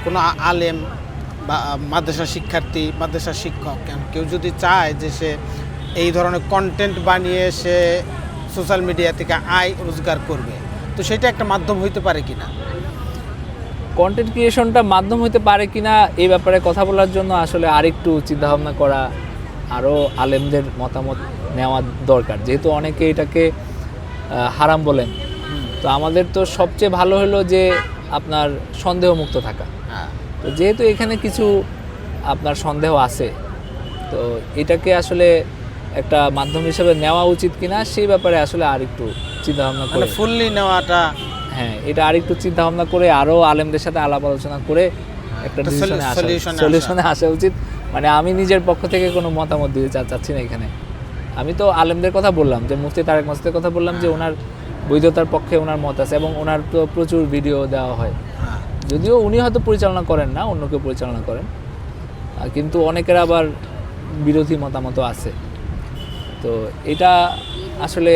Speaker 1: কোনো আলেম বা মাদ্রাসা শিক্ষার্থী, মাদ্রাসা শিক্ষক কেউ যদি চায় যে সে এই ধরনের কন্টেন্ট বানিয়ে সে সোশ্যাল মিডিয়া থেকে আয় রোজগার করবে, তো সেটা একটা মাধ্যম হইতে পারে কিনা?
Speaker 2: কন্টেন্ট ক্রিয়েশনটা মাধ্যম হতে পারে কিনা এই ব্যাপারে কথা বলার জন্য আসলে আরেকটু চিন্তাভাবনা করা, আরও আলেমদের মতামত নেওয়া দরকার, যেহেতু অনেকে এটাকে হারাম বলেন। তো আমাদের তো সবচেয়ে ভালো হলো যে আপনার সন্দেহমুক্ত থাকা। তো যেহেতু এখানে কিছু আপনার সন্দেহ আছে, তো এটাকে আসলে একটা মাধ্যম হিসেবে নেওয়া উচিত কিনা সেই ব্যাপারে আসলে আরেকটু চিন্তাভাবনা করে,
Speaker 1: ফুললি নেওয়াটা,
Speaker 2: হ্যাঁ এটা আরেকটু চিন্তাভাবনা করে আরও আলেমদের সাথে আলাপ আলোচনা করে একটা সলিউশনে আসা উচিত। মানে আমি নিজের পক্ষ থেকে কোনো মতামত দিতে চাচ্ছি না এখানে। আমি তো আলেমদের কথা বললাম, যে মুফতি তারেক মাসুদের কথা বললাম, যে ওনার বৈধতার পক্ষে ওনার মত আছে এবং ওনার তো প্রচুর ভিডিও দেওয়া হয়, যদিও উনি হয়তো পরিচালনা করেন না, অন্য কেউ পরিচালনা করেন, কিন্তু অনেকের আবার বিরোধী মতামত আছে। তো এটা আসলে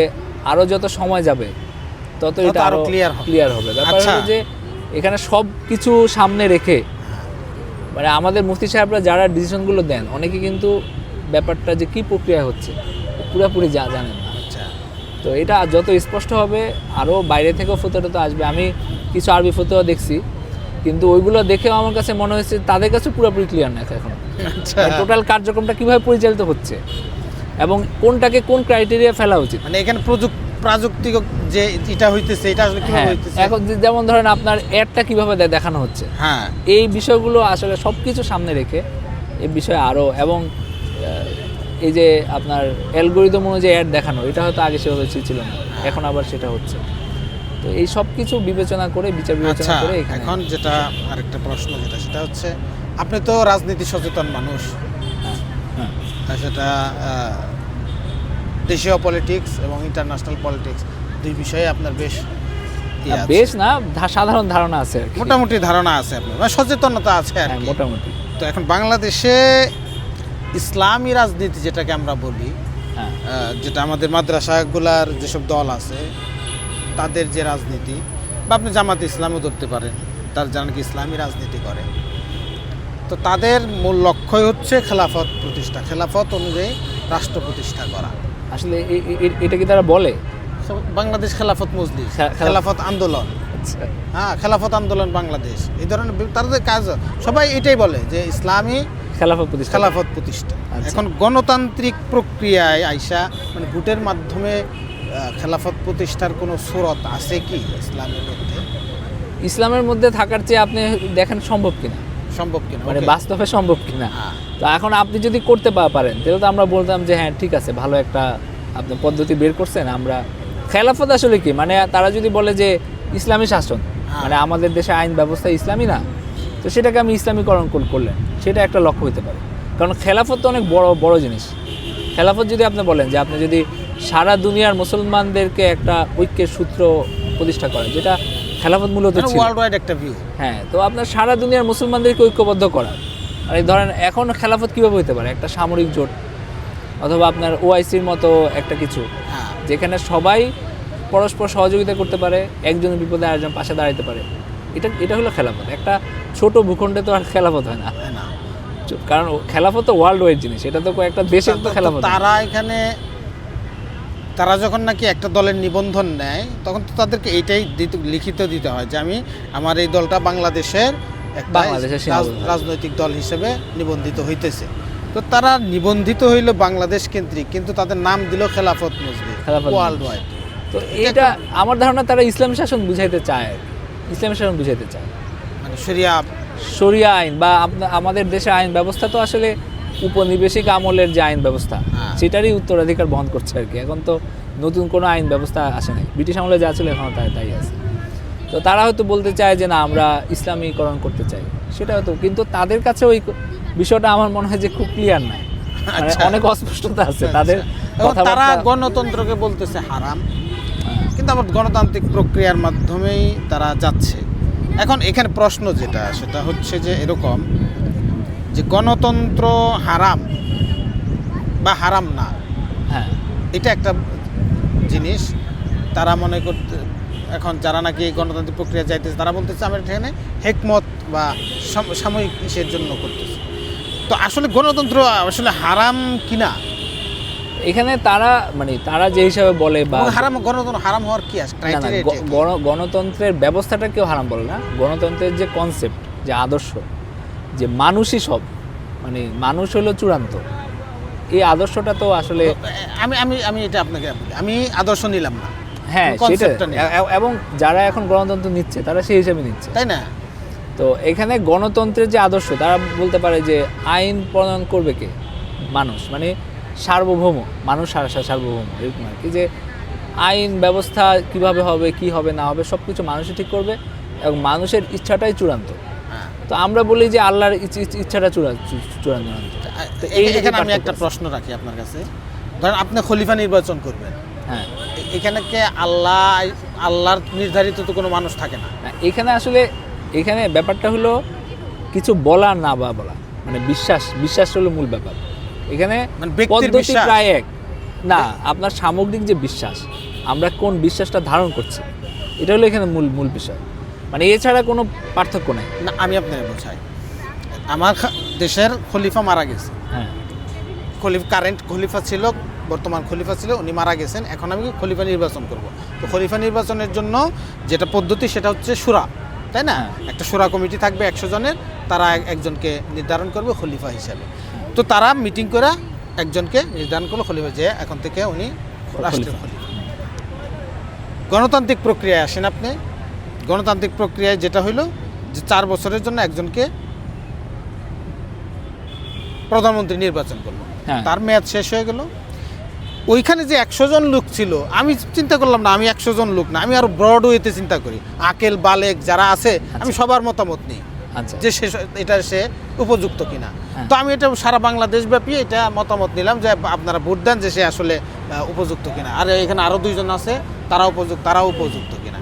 Speaker 2: আরও যত সময় যাবে তত এটা আরও ক্লিয়ার হবে। ব্যাপার হলো যে এখানে সব কিছু সামনে রেখে, মানে আমাদের মুফতি সাহেবরা যারা ডিসিশনগুলো দেন অনেকে কিন্তু ব্যাপারটা যে কী প্রক্রিয়া হচ্ছে পুরোপুরি জানেন না। তো এটা যত স্পষ্ট হবে আরও বাইরে থেকেও ফতোয়া তো আসবে। আমি কিছু আরবি ফতোয়া দেখছি কিন্তু ওইগুলো দেখেও আমার কাছে মনে হয়েছে তাদের কাছে পুরোপুরি ক্লিয়ার না এখন
Speaker 1: আচ্ছা
Speaker 2: টোটাল কার্যক্রমটা কিভাবে পরিচালিত হচ্ছে এবং কোনটাকে কোন ক্রাইটেরিয়া ফেলা উচিত।
Speaker 1: মানে এখানে প্রযুক্তি যে এটা হইতেছে এটা আসলে কিভাবে
Speaker 2: হ্যাঁ,
Speaker 1: হইতেছে?
Speaker 2: এখন যেমন ধরেন আপনার অ্যাডটা কিভাবে দেখানো হচ্ছে,
Speaker 1: হ্যাঁ
Speaker 2: এই বিষয়গুলো আসলে সব কিছু সামনে রেখে এই বিষয়ে আরও এবং এই যে আপনার অ্যালগোরিদম অনুযায়ী অ্যাড দেখানো, এটা হয়তো আগে সেভাবে ছিল না, এখন আবার সেটা হচ্ছে। তো এই সব কিছু বিবেচনা করে বিচার বিবেচনা
Speaker 1: আচ্ছা
Speaker 2: করে এখানে
Speaker 1: এখন যেটা আরেকটা প্রশ্ন যেটা সেটা হচ্ছে আপনি তো রাজনীতি সচেতন মানুষ,
Speaker 2: হ্যাঁ,
Speaker 1: আর সেটা দেশীয় পলিটিক্স এবং ইন্টারন্যাশনাল পলিটিক্স দুই বিষয়ে আপনার বেশ আছে।
Speaker 2: বেশ না সাধারণ ধারণা আছে আর কি।
Speaker 1: মোটামুটি ধারণা আছে আপনার, মানে সচেতনতা আছে আর
Speaker 2: হ্যাঁ,
Speaker 1: কি।
Speaker 2: মোটামুটি।
Speaker 1: তো এখন বাংলাদেশে ইসলামী রাজনীতি যেটাকে আমরা বলি,
Speaker 2: হ্যাঁ,
Speaker 1: যেটা আমাদের মাদ্রাসাগুলার যেসব দল আছে তাদের যে রাজনীতি, বা আপনি জামাতে ইসলামও ধরতে পারেন, তার যারা নাকি ইসলামী রাজনীতি করে, তো তাদের মূল লক্ষ্যই হচ্ছে খেলাফত প্রতিষ্ঠা, খেলাফত অনুযায়ী রাষ্ট্র প্রতিষ্ঠা করা।
Speaker 2: আসলে এটা কি তারা বলে?
Speaker 1: বাংলাদেশ খেলাফত মজলিস,
Speaker 2: খেলাফত
Speaker 1: খেলাফত আন্দোলন,
Speaker 2: আচ্ছা,
Speaker 1: হ্যাঁ খেলাফত আন্দোলন বাংলাদেশ, এই ধরনের তাদের কাজ সবাই এটাই বলে যে ইসলামী
Speaker 2: খেলাফত প্রতিষ্ঠা।
Speaker 1: খেলাফত প্রতিষ্ঠা।
Speaker 2: আচ্ছা।
Speaker 1: এখন গণতান্ত্রিক প্রক্রিয়ায় আইসা মানে ভোটের মাধ্যমে খেলাফত প্রতিষ্ঠার কোনো সুরত আছে কি ইসলামের মধ্যে?
Speaker 2: ইসলামের মধ্যে থাকার চেয়ে আপনি দেখেন সম্ভব কিনা,
Speaker 1: সম্ভব কিনা,
Speaker 2: মানে
Speaker 1: Okay.
Speaker 2: বাস্তবে সম্ভব কিনা।
Speaker 1: হ্যাঁ।
Speaker 2: তো এখন আপনি যদি করতে পারেন তাহলে তো আমরা বলতাম যে হ্যাঁ ঠিক আছে, ভালো একটা আপনি পদ্ধতি বের করছেন। আমরা খেলাফত আসলে কি, মানে তারা যদি বলে যে ইসলামী শাসন, মানে আমাদের দেশে আইন ব্যবস্থা ইসলামী না, তো সেটাকে আমি ইসলামীকরণ করলেন, সেটা একটা লক্ষ্য হতে পারে। কারণ খেলাফত তো অনেক বড় বড় জিনিস। খেলাফত যদি আপনি বলেন যে আপনি যদি সারা দুনিয়ার মুসলমানদেরকে একটা ঐক্যের সূত্র প্রতিষ্ঠা করেন, যেটা খেলাফত মূলত ছিল,
Speaker 1: ওয়ার্ল্ড ওয়াইড একটা ভিউ।
Speaker 2: হ্যাঁ, তো আপনার সারা দুনিয়ার মুসলমানদেরকে ঐক্যবদ্ধ করা। আর এই ধরেন এখন খেলাফত কীভাবে হতে পারে, একটা সামরিক জোট অথবা আপনার ওআইসির মতো একটা কিছু,
Speaker 1: হ্যাঁ
Speaker 2: যেখানে সবাই পরস্পর সহযোগিতা করতে পারে, একজনের বিপদে আরেকজন পাশে দাঁড়াতে পারে। এটা হলো খেলাফত। একটা ছোট ভূখণ্ডে তো আর খেলাফত হয় না,
Speaker 1: না,
Speaker 2: কারণ খেলাফত তো ওয়ার্ল্ড ওয়াইড জিনিস, এটা তো কয়েকটা দেশের তো খেলাফত।
Speaker 1: তারা এখানে তারা যখন নাকি একটা দলের নিবন্ধন নেয় তখন তো তাদেরকে এইটাই লিখিত দিতে হয় যে আমি আমার এই দলটা বাংলাদেশের একটা
Speaker 2: বাংলাদেশের সীমাবদ্ধ
Speaker 1: রাজনৈতিক দল হিসেবে নিবন্ধিত হইতেছে। তো তারা নিবন্ধিত হইল বাংলাদেশ কেন্দ্রিক, কিন্তু তাদের নাম দিল খেলাফত মজলিস
Speaker 2: খেলাফত
Speaker 1: ওয়ার্ল্ড ওয়াইড।
Speaker 2: তো এটা আমার ধারণা তারা ইসলামী শাসন বুঝাইতে চায়, ইসলামী শাসন বুঝাইতে চায়,
Speaker 1: মানে শরিয়া
Speaker 2: শরিয়া আইন বা আমাদের দেশের আইন ব্যবস্থা তো আসলে উপনিবেশিক আমলের যে আইন ব্যবস্থা,
Speaker 1: হ্যাঁ।
Speaker 2: সেটারই উত্তরাধিকার বহন করছে আর কি। এখন তো নতুন কোনো আইন ব্যবস্থা আসে নাই, ব্রিটিশ আমলে যা ছিল এখনও তাই আছে। তো তারা হয়তো বলতে চায় যে না আমরা ইসলামীকরণ করতে চাই, সেটা হয়তো, কিন্তু তাদের কাছে ওই বিষয়টা আমার মনে হয় যে খুব ক্লিয়ার নাই, মানে
Speaker 1: আচ্ছা।
Speaker 2: অনেক অস্পষ্টতা আছে তাদের
Speaker 1: এবং তারা
Speaker 2: কথাবার্তা।
Speaker 1: গণতন্ত্রকে বলতেছে হারাম, কিন্তু আবার গণতান্ত্রিক প্রক্রিয়ার মাধ্যমেই তারা যাচ্ছে। এখন এখানে প্রশ্ন যেটা সেটা হচ্ছে যে এরকম যে গণতন্ত্র হারাম বা হারাম না,
Speaker 2: হ্যাঁ,
Speaker 1: এটা একটা জিনিস তারা মনে করতে, এখন যারা নাকি এই গণতান্ত্রিক প্রক্রিয়া যাইতেছে তারা বলতেছে আমরা এখানে হেকমত বা সাময়িক ইসের জন্য করতেছি। তো আসলে গণতন্ত্র আসলে হারাম কিনা,
Speaker 2: এখানে তারা মানে তারা যে হিসাবে বলে বা
Speaker 1: হারাম গণতন্ত্র হারাম হওয়ার কি আছে
Speaker 2: না, না,
Speaker 1: ক্রাইটেরিয়া?
Speaker 2: গণতন্ত্রের ব্যবস্থাটা কেউ হারাম বলে না। গণতন্ত্রের যে কনসেপ্ট, যে আদর্শ, যে মানুষই সব, মানে মানুষ হলো চূড়ান্ত, এই আদর্শটা তো আসলে
Speaker 1: আমি আমি আমি এটা আপনাকে বলি, আমি আদর্শ নিলাম না,
Speaker 2: হ্যাঁ সেটা,
Speaker 1: conceptটা নেই।
Speaker 2: এবং যারা এখন গণতন্ত্র নিচ্ছে তারা সেই হিসাবে নিচ্ছে,
Speaker 1: তাই না?
Speaker 2: তো এখানে গণতন্ত্রের যে আদর্শ, তারা বলতে পারে যে আইন প্রণয়ন করবে কে, মানুষ, মানে সার্বভৌম মানুষ, সার্বভৌম, এরকম আর কি, যে আইন ব্যবস্থা কিভাবে হবে, কি হবে না হবে, সব কিছু মানুষই ঠিক করবে এবং মানুষের ইচ্ছাটাই চূড়ান্ত।
Speaker 1: হ্যাঁ।
Speaker 2: তো আমরা বলি যে আল্লাহর ইচ্ছাটা চূড়ান্ত। তো
Speaker 1: এখানে আমি একটা প্রশ্ন রাখি আপনার কাছে, ধরেন আপনি খলিফা নির্বাচন করবেন,
Speaker 2: হ্যাঁ,
Speaker 1: এখানে কে আল্লাহর নির্ধারিত তো কোনো মানুষ থাকে না?
Speaker 2: এখানে আসলে এখানে ব্যাপারটা হলো কিছু বলা না বা বলা, মানে বিশ্বাস হলো মূল ব্যাপার এখানে।
Speaker 1: মানে ব্যক্তির
Speaker 2: পদ্ধতি
Speaker 1: বিশ্বাস?
Speaker 2: প্রায় এক না, আপনার সামগ্রিক যে বিশ্বাস, আমরা কোন বিশ্বাসটা ধারণ করছি, এটা হলো এখানে মূল বিষয়, মানে এছাড়া কোনো পার্থক্য নাই।
Speaker 1: না, আমি আপনাকে বোঝাই, আমার দেশের খলিফা মারা গেছে,
Speaker 2: হ্যাঁ,
Speaker 1: কারেন্ট খলিফা ছিল, বর্তমান খলিফা ছিল, উনি মারা গেছেন, এখন আমি খলিফা নির্বাচন করব। তো খলিফা নির্বাচনের জন্য যেটা পদ্ধতি সেটা হচ্ছে শুরা, তাই না?
Speaker 2: হ্যাঁ।
Speaker 1: একটা শোরা কমিটি থাকবে 100 জনের, তারা একজনকে নির্ধারণ করবে খলিফা হিসাবে। তো তারা মিটিং করে একজনকে নির্ধারণ করলো খলিফা, যে এখন থেকে উনি রাষ্ট্রের খলিফা। গণতান্ত্রিক প্রক্রিয়ায় আসেন আপনি। গণতান্ত্রিক প্রক্রিয়ায় যেটা হইলো যে 4 বছরের জন্য একজনকে প্রধানমন্ত্রী নির্বাচন করলো,
Speaker 2: হ্যাঁ।
Speaker 1: তার মেয়াদ শেষ হয়ে গেল। ওইখানে যে 100 জন লোক ছিল, আমি চিন্তা করলাম না আমি 100 জন লোক না, আমি আরো ব্রড ওয়েতে চিন্তা করি, আকেল বালেক যারা আছে আমি সবার মতামত নিই
Speaker 2: আচ্ছা,
Speaker 1: যে এটা সে উপযুক্ত কিনা।
Speaker 2: হ্যাঁ।
Speaker 1: তো আমি এটা সারা বাংলাদেশ ব্যাপী এটা মতামত নিলাম যে আপনারা ভোট দেন যে সে আসলে উপযুক্ত কিনা। আর এখানে আরো 2 জন আছে, তারাও উপযুক্ত কিনা।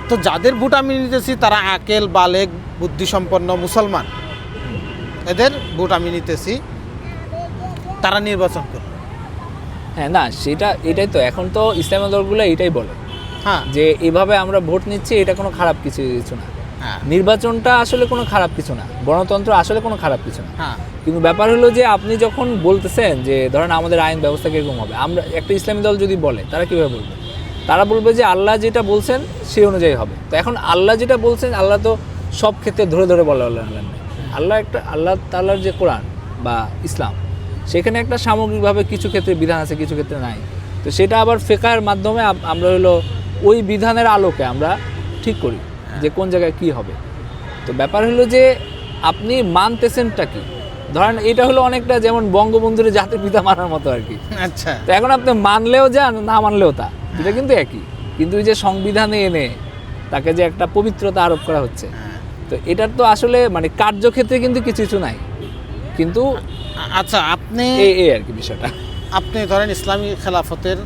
Speaker 1: তো যাদের ভোট আমি নিতেছি তারা আকেল বালেক বুদ্ধিসম্পন্ন মুসলমান, এদের ভোট আমি নিতেছি, তারা নির্বাচন করবে।
Speaker 2: হ্যাঁ, না এটাই তো এখন তো ইসলামী দলগুলো এটাই বলে
Speaker 1: হ্যাঁ
Speaker 2: যে এভাবে আমরা ভোট নিচ্ছি, এটা কোনো খারাপ কিছু না।
Speaker 1: হ্যাঁ
Speaker 2: নির্বাচনটা আসলে কোনো খারাপ কিছু না, গণতন্ত্র আসলে কোনো খারাপ কিছু না।
Speaker 1: হ্যাঁ
Speaker 2: কিন্তু ব্যাপার হলো যে আপনি যখন বলতেছেন যে ধরেন আমাদের আইন ব্যবস্থা কীরকম হবে, আমরা একটা ইসলামী দল যদি বলে তারা কীভাবে বলবে? তারা বলবে যে আল্লাহ যেটা বলছেন সেই অনুযায়ী হবে। তো এখন আল্লাহ যেটা বলছেন, আল্লাহ তো সব ক্ষেত্রে ধরে বলা আল্লাহ তাআলার যে কোরআন বা ইসলাম, সেখানে একটা সামগ্রিকভাবে কিছু ক্ষেত্রে বিধান আছে, কিছু ক্ষেত্রে নাই। তো সেটা আবার ফিকহের মাধ্যমে আমরা হলো ওই বিধানের আলোকে আমরা ঠিক করি যে কোন জায়গায় কি হবে। তো ব্যাপার হলো যে আপনি মানতেছেনটা কি। ধরেন এটা হলো অনেকটা যেমন বঙ্গবন্ধুর জাতির পিতা মানার মতো আর কি।
Speaker 1: আচ্ছা
Speaker 2: তো এখন আপনি মানলেও যান, না মানলেও তা, এটা কিন্তু একই। কিন্তু এই যে সংবিধানে এনে তাকে যে একটা পবিত্রতা আরোপ করা হচ্ছে, তো এটার তো আসলে মানে কার্যক্ষেত্রে কিন্তু কিছু নাই, কিন্তু
Speaker 1: আচ্ছা আপনি
Speaker 2: এই আর কি বিষয়টা।
Speaker 1: আপনি ধরেন ইসলামী খেলাফতের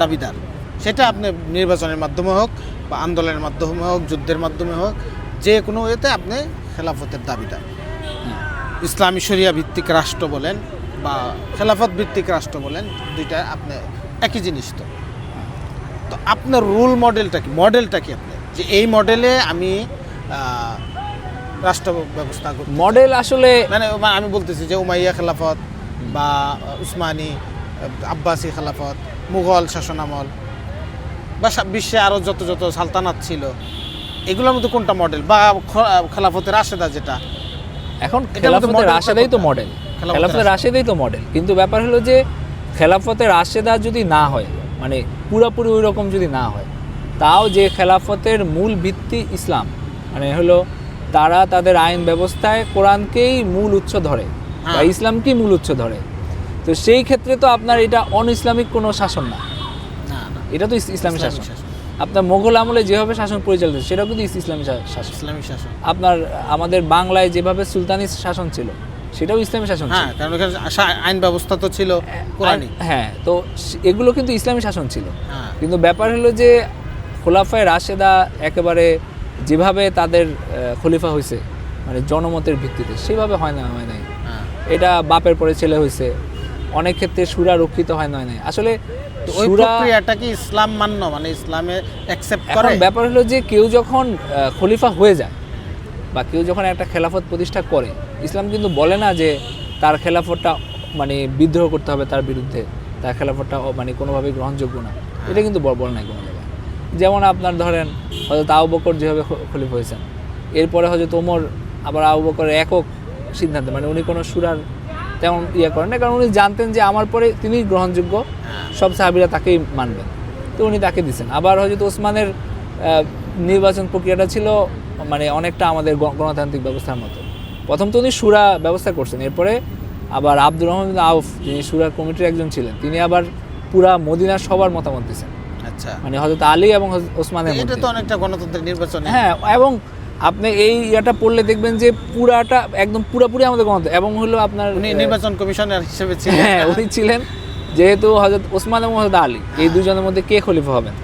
Speaker 1: দাবিদার, সেটা আপনি নির্বাচনের মাধ্যমে হোক বা আন্দোলনের মাধ্যমে হোক, যুদ্ধের মাধ্যমে হোক, যে কোনো ওয়েতে আপনি খেলাফতের দাবিদার। ইসলামী শরিয়া ভিত্তিক রাষ্ট্র বলেন বা খেলাফত ভিত্তিক রাষ্ট্র বলেন, দুইটা আপনি একই জিনিস। তো আপনার রুল মডেলটা কি আপনি, যে এই মডেলে আমি রাষ্ট্র ব্যবস্থা করি?
Speaker 2: মডেল আসলে
Speaker 1: মানে আমি বলতেছি যে উমাইয়া খেলাফত বা উসমানী আব্বাসী খেলাফত, মুঘল শাসনামল বা বিশ্বে আরও যত সালতানাত ছিল, এগুলোর মধ্যে কোনটা মডেল? বা খেলাফতের রাশেদা যেটা
Speaker 2: এখন
Speaker 1: এটার মধ্যে
Speaker 2: খেলাফতের
Speaker 1: মডেলটা
Speaker 2: রাশেদাই তো
Speaker 1: কোনটা?
Speaker 2: মডেল,
Speaker 1: খেলাফতের
Speaker 2: খেলাফতের রাশেদাই তো মডেল। কিন্তু ব্যাপার হলো যে খেলাফতের রাশেদা যদি না হয়, মানে পুরোপুরি ওই রকম যদি না হয়, তাও যে খেলাফতের মূল ভিত্তি ইসলাম, মানে হলো তারা তাদের আইন ব্যবস্থায় কোরআনকেই মূল উৎস ধরে বা ইসলামকেই মূল উৎস ধরে, তো সেই ক্ষেত্রে তো আপনার এটা অন ইসলামিক কোনো শাসন না,
Speaker 1: না
Speaker 2: এটা তো ইসলামী শাসন। আপনার মোগল আমলে যেভাবে শাসন পরিচালিত সেটাও কিন্তু ইসলামী শাসন।
Speaker 1: ইসলামী শাসন।
Speaker 2: আপনার আমাদের বাংলায় যেভাবে সুলতানি শাসন ছিল সেটাও ইসলামী শাসন ছিল।
Speaker 1: হ্যাঁ, কারণ এখানে আইন ব্যবস্থা তো ছিল কোরআনি।
Speaker 2: হ্যাঁ, তো এগুলো কিন্তু ইসলামী শাসন ছিল।
Speaker 1: হ্যাঁ।
Speaker 2: কিন্তু ব্যাপার হলো যে খোলাফায়ে রাশেদা একেবারে যেভাবে তাদের খলিফা হয়েছে, মানে জনমতের ভিত্তিতে, সেভাবে হয় নাই।
Speaker 1: হ্যাঁ।
Speaker 2: এটা বাপের পরে ছেলে হয়েছে, অনেক ক্ষেত্রে সুরা রক্ষিত হয় নাই। আসলে
Speaker 1: ওই
Speaker 2: সূরা
Speaker 1: প্রক্রিয়াটা কি ইসলাম মান্য, মানে ইসলামে অ্যাকসেপ্ট
Speaker 2: এখন
Speaker 1: করে?
Speaker 2: ব্যাপার হলো যে কেউ যখন খলিফা হয়ে যায় বা কেউ যখন একটা খেলাফত প্রতিষ্ঠা করে, ইসলাম কিন্তু বলে না যে তার খেলাফতটা মানে বিদ্রোহ করতে হবে তার বিরুদ্ধে, তার খেলাফতটা মানে কোনোভাবেই গ্রহণযোগ্য না, এটা কিন্তু বলে নাই কোনো জায়গায়। যেমন আপনার ধরেন হযরত আবু বকর যেভাবে খলিফা হয়েছেন, এরপরে হযরত ওমর আবার আবু বকরের একক সিদ্ধান্ত, মানে উনি কোনো সুরার তেমন করেন না, কারণ উনি জানতেন যে আমার পরে তিনি গ্রহণযোগ্য, সব সাহাবীরা তাকেই মানবেন, তো উনি তাকে দিচ্ছেন। আবার হযরত ওসমানের নির্বাচন প্রক্রিয়াটা ছিল মানে অনেকটা আমাদের গণতান্ত্রিক ব্যবস্থার মতো। প্রথম তো উনি সুরা ব্যবস্থা করছেন, এরপরে আবার আব্দুর রহমান বিন আউফ, যিনি সুরার কমিটির একজন ছিলেন, তিনি আবার পুরা মদিনার সবার মতামত দিয়েছেন।
Speaker 1: আচ্ছা,
Speaker 2: মানে হযরত আলী এবং ওসমানের
Speaker 1: এটা
Speaker 2: মধ্যে।
Speaker 1: তো অনেকটা গণতন্ত্রের নির্বাচন।
Speaker 2: হ্যাঁ, এবং আপনি এই ইয়াটা পড়লে দেখবেন যে পুরাটা একদম পুরাপুরি আমাদের গণতন্ত্র। এবং হলো আপনার
Speaker 1: উনি নির্বাচন কমিশনার হিসেবে ছিলেন।
Speaker 2: হ্যাঁ, উনি ছিলেন, যেহেতু হযরত ওসমান এবং হযরত আলী এই দুজনের মধ্যে কে খলিফা হবেন,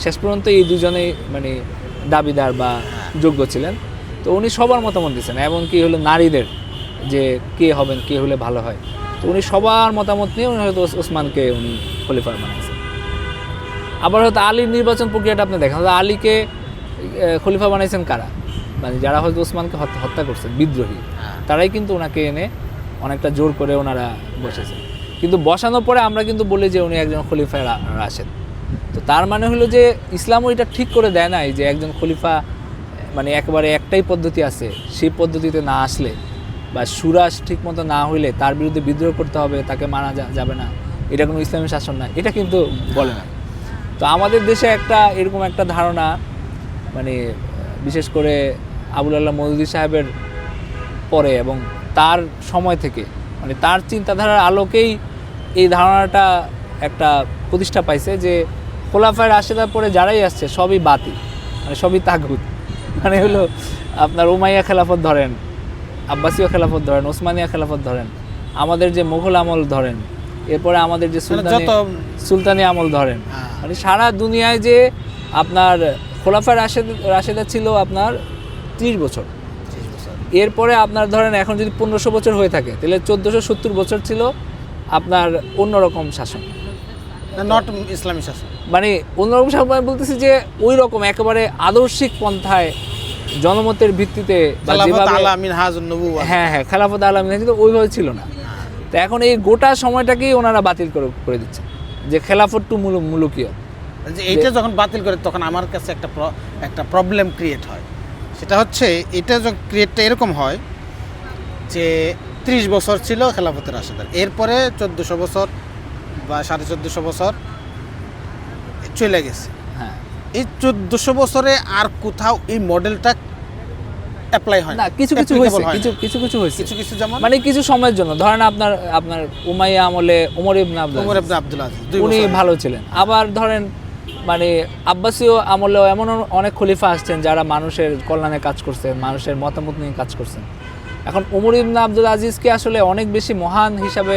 Speaker 2: শেষ পর্যন্ত এই দুজনেই মানে দাবিদার বা যোগ্য ছিলেন। তো উনি সবার মতামত দিয়েছেন, এমনকি হলো নারীদের যে কে হবেন, কে হলে ভালো হয়, তো উনি সবার মতামত নিয়ে উনি হয়তো ওসমানকে উনি খলিফা বানাইছেন। আবার হয়তো আলীর নির্বাচন প্রক্রিয়াটা আপনি দেখেন, হয়তো আলীকে খলিফা বানাইছেন কারা, মানে যারা হয়তো ওসমানকে হত্যা করছেন, বিদ্রোহী, তারাই কিন্তু ওনাকে এনে অনেকটা জোর করে ওনারা বসেছেন। কিন্তু বসানোর পরে আমরা কিন্তু বলি যে উনি একজন খলিফায় রাশেদ। তো তার মানে হলো যে ইসলামও এটা ঠিক করে দেয় নাই যে একজন খলিফা মানে একেবারে একটাই পদ্ধতি আছে, সেই পদ্ধতিতে না আসলে বা সুরাজ ঠিকমতো না হইলে তার বিরুদ্ধে বিদ্রোহ করতে হবে, তাকে মানা যাবে না, এটা কোনো ইসলামী শাসন না, এটা কিন্তু বলে না। তো আমাদের দেশে একটা এরকম একটা ধারণা, মানে বিশেষ করে আবুল আল্লাহ মওদুদী সাহেবের পরে এবং তার সময় থেকে, মানে তার চিন্তাধারার আলোকেই এই ধারণাটা একটা প্রতিষ্ঠা পাইছে যে খোলাফায়ে রাশেদার পরে যারাই আসছে সবই বাতিল, মানে সবই তাগুত। মানে হলো আপনার উমাইয়া খেলাফত ধরেন, আব্বাসীয় খেলাফত ধরেন, ওসমানিয়া খেলাফত ধরেন, আমাদের যে মুঘল আমল ধরেন, এরপরে আমাদের যে সুলতানি আমল ধরেন, মানে সারা দুনিয়ায় যে আপনার খোলাফায়ে রাশেদা ছিল আপনার 30 বছর। এরপরে আপনার ধরেন এখন যদি 1500 বছর হয়ে থাকে তাহলে 1470 বছর ছিল আপনার অন্যরকম শাসন,
Speaker 1: নট ইসলামী শাসন।
Speaker 2: মানে অন্যরকম শাসন বলতেছি যে ওই রকম একেবারে আদর্শিক পন্থায় জনমতের ভিত্তিতে হ্যাঁ খেলাফত আলা মিনহাজ ওইভাবে ছিল না। তো এখন এই গোটা সময়টাকেই ওনারা বাতিল করে দিচ্ছেন যে খেলাফত টু মুলুকিয়ত।
Speaker 1: এইটা যখন বাতিল করে তখন আমার কাছে একটা প্রবলেম ক্রিয়েট হয়। সেটা হচ্ছে এটা যখন ক্রিয়েটটা এরকম হয় যে 30 বছর ছিল খেলাফতে রাশেদার, এরপরে 1400 বছর বা 1450 বছর চলে গেছে।
Speaker 2: হ্যাঁ, এই
Speaker 1: 1400 বছরে আর কোথাও এই মডেলটা অ্যাপ্লাই হয় না।
Speaker 2: কিছু হয়েছে যেমন মানে কিছু সময়ের জন্য ধরেন আপনার উমাইয়া আমলে ওমর ইবনে আব্দুল আজিজ উনি ভালো ছিলেন। আবার ধরেন মানে আব্বাসীয় আমলেও এমন অনেক খলিফা আসছেন যারা মানুষের কল্যাণে কাজ করছেন, মানুষের মতামত নিয়ে কাজ করছেন। এখন ওমর ইবনে আব্দুল আজিজকে আসলে অনেক বেশি মহান হিসাবে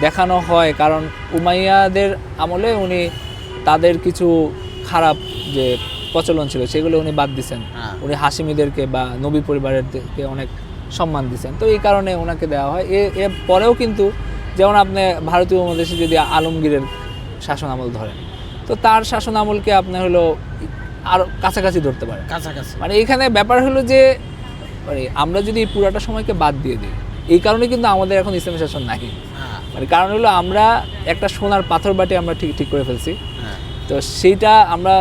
Speaker 2: দেখানো হয়, কারণ উমাইয়াদের আমলে উনি তাদের কিছু খারাপ যে প্রচলন ছিল সেগুলো উনি বাদ দিছেন। উনি হাশিমিদেরকে বা নবী পরিবারেরকে অনেক সম্মান দিছেন, তো এই কারণে ওনাকে দেওয়া হয়। এর পরেও কিন্তু যেমন আপনি ভারতীয় উপমহাদেশে যদি আলমগীরের শাসন আমল ধরেন, তো তার শাসন আমলকে আপনার হলো আরও কাছাকাছি ধরতে পারে। মানে এখানে ব্যাপার হলো যে মানে আমরা যদি পুরাটা সময়কে বাদ দিয়ে দিই, এই কারণে কিন্তু আমাদের এখন ইসলামী শাসন নাই। মানে কারণ হলো আমরা একটা সোনার পাথর বাটি আমরা ঠিক করে ফেলছি, তো সেইটা আমরা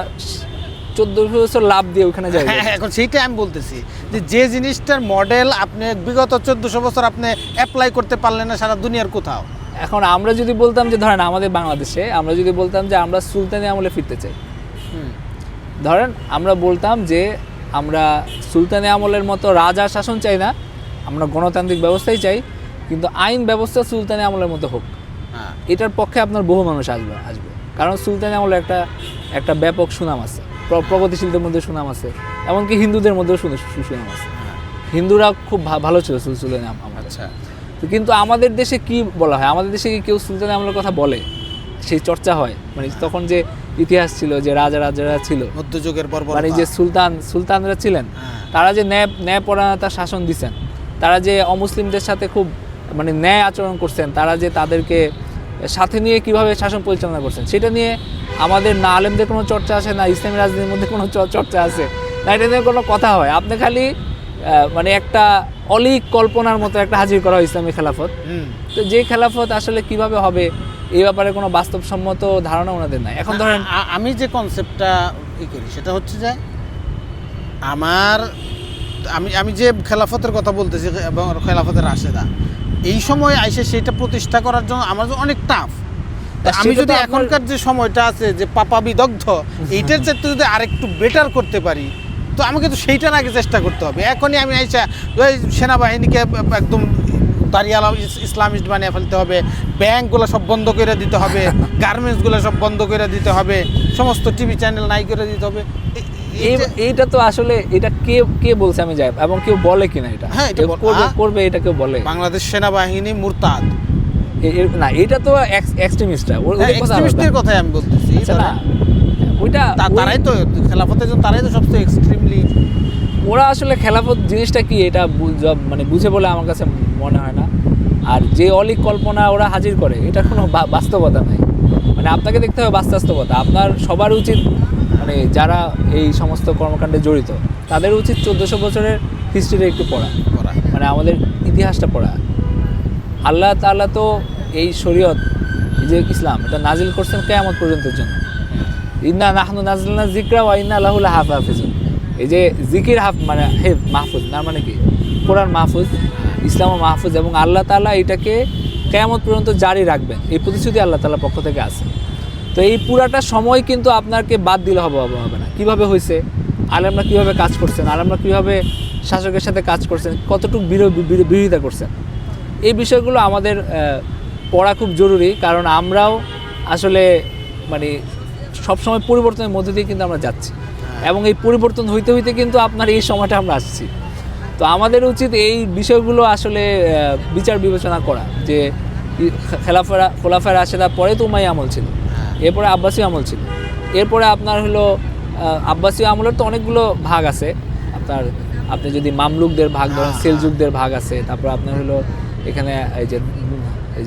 Speaker 2: 1400 বছর লাভ দিয়ে ওখানে যাই।
Speaker 1: এখন সেইটা আমি বলতেছি যে জিনিসটার মডেল আপনি বিগত 1400 বছর আপনি অ্যাপ্লাই করতে পারলেন না সারা দুনিয়ার কোথাও।
Speaker 2: এখন আমরা যদি বলতাম যে ধরেন আমাদের বাংলাদেশে আমরা যদি বলতাম যে আমরা সুলতানি আমলে ফিরতে চাই, ধরেন আমরা বলতাম যে আমরা সুলতানি আমলের মতো রাজা শাসন চাই না, আমরা গণতান্ত্রিক ব্যবস্থাই চাই, কিন্তু আইন ব্যবস্থা সুলতানি আমলের মতো হোক, এটার পক্ষে আপনার বহু মানুষ আসবে। কারণ সুলতানি আমলে একটা ব্যাপক সুনাম আছে, প্রগতিশীলদের মধ্যে সুনাম আছে, এমনকি হিন্দুদের মধ্যেও সুনাম আছে। হিন্দুরা খুব ভালো ছিল সুলতানি আমল।
Speaker 1: আচ্ছা,
Speaker 2: কিন্তু আমাদের দেশে কি বলা হয়, আমাদের দেশে কি কেউ সুলতানি আমলের কথা বলে? সেই চর্চা হয় মানে তখন যে ইতিহাস ছিল যে রাজারা ছিল
Speaker 1: মধ্যযুগের পর,
Speaker 2: মানে যে সুলতানরা ছিলেন তারা যে ন্যায়পরায়ণতার শাসন দিচ্ছেন, তারা যে অমুসলিমদের সাথে খুব মানে ন্যায় আচরণ করছেন, তারা যে তাদেরকে সাথে নিয়ে কিভাবে শাসন পরিচালনা করছেন, সেটা নিয়ে আমাদের না আলেমদের কোনো চর্চা আছে, না ইসলামী রাজনীতির মধ্যে কোনো চর্চা আছে, না এটা নিয়ে কোনো কথা হয়। আপনি খালি মানে একটা অলিক কল্পনার মতো একটা হাজির করা হয় ইসলামী খেলাফত। তো যে খেলাফত আসলে কিভাবে হবে এই ব্যাপারে কোনো বাস্তবসম্মত ধারণা ওনাদের নাই। এখন ধরেন
Speaker 1: আমি যে কনসেপ্টটা করি সেটা হচ্ছে যে আমি যে খেলাফতের কথা বলতেছি এবং খেলাফতের রাশেদা, এই সময় আইসে সেটা প্রতিষ্ঠা করার জন্য আমার অনেক টাফ। আমি যদি এখনকার যে সময়টা আছে যে পাপা বিদগ্ধ, এইটার চেয়ে যদি আরেকটু বেটার করতে পারি, তো আমাকে তো সেইটার আগে চেষ্টা করতে হবে। এখনই আমি আইসা ওই সেনাবাহিনীকে একদম দাঁড়িয়ালা ইসলামিস্ট বানিয়ে ফেলতে হবে, ব্যাংকগুলো সব বন্ধ করে দিতে হবে, গার্মেন্টসগুলো সব বন্ধ করে দিতে হবে, সমস্ত টিভি চ্যানেল নাই করে দিতে হবে।
Speaker 2: এইটা তো আসলে এটা কে বলছে আমি যাই, এবং কেউ বলে কিনা এটা?
Speaker 1: হ্যাঁ,
Speaker 2: করবে এটা কেউ বলে?
Speaker 1: বাংলাদেশ সেনাবাহিনী মুরতাদ
Speaker 2: না, এটা তো এক্সট্রিমিস্টরা,
Speaker 1: এক্সট্রিমিস্টের কথাই আমি বলতেছি।
Speaker 2: না, ওইটা
Speaker 1: তারাই তো খেলাফতের জন্য, তারাই তো সবচেয়ে এক্সট্রিমলি।
Speaker 2: ওরা আসলে খেলাফত জিনিসটা কি এটা মানে বুঝে বলে আমার কাছে মনে হয় না। আর যে অলিক কল্পনা ওরা হাজির করে এটার কোনো বাস্তবতা নাই। মানে আপনাকে দেখতে হবে বাস্তবতা। আপনার সবার উচিত মানে যারা এই সমস্ত কর্মকাণ্ডে জড়িত তাদের উচিত 1400 বছরের হিস্ট্রিটা একটু পড়া, মানে আমাদের ইতিহাসটা পড়া। আল্লাহ তাআলা তো এই শরীয়ত, যে ইসলাম, এটা নাজিল করছেন কিয়ামত পর্যন্তের জন্য। ইন্না নাহনু নাযালনা যিকরা ওয়া ইন্না লাহু লাহাফিজুন। এই যে জিকির মানে মাহফুজ না মানে কি কোরআন মাহফুজ, ইসলাম মাহফুজ, এবং আল্লাহ তাআলা এটাকে কিয়ামত পর্যন্ত জারি রাখবেন এই প্রতিশ্রুতি আল্লাহ তাআলার পক্ষ থেকে আছে। তো এই পুরাটা সময় কিন্তু আপনাকে বাদ দিলে হবে না। কিভাবে হয়েছে, আলেমরা কীভাবে কাজ করছেন, আলেমরা কীভাবে শাসকের সাথে কাজ করছেন, কতটুকু বিরোধিতা করছেন, এই বিষয়গুলো আমাদের পড়া খুব জরুরি। কারণ আমরাও আসলে মানে সবসময় পরিবর্তনের মধ্যে দিয়ে কিন্তু আমরা যাচ্ছি, এবং এই পরিবর্তন হইতে হইতে কিন্তু আপনার এই সময়টা আমরা আসছি। তো আমাদের উচিত এই বিষয়গুলো আসলে বিচার বিবেচনা করা, যে খোলাফায়ে রাশেদা পরে তো উমাইয়া আমল ছিল, এরপরে আব্বাসী আমল ছিল, এরপরে আপনার হলো আব্বাসী আমলের তো অনেকগুলো ভাগ আছে। আপনি যদি মামলুকদের ভাগ ধরেন, সেলজুকদের ভাগ আছে, তারপর আপনার হলো এখানে এই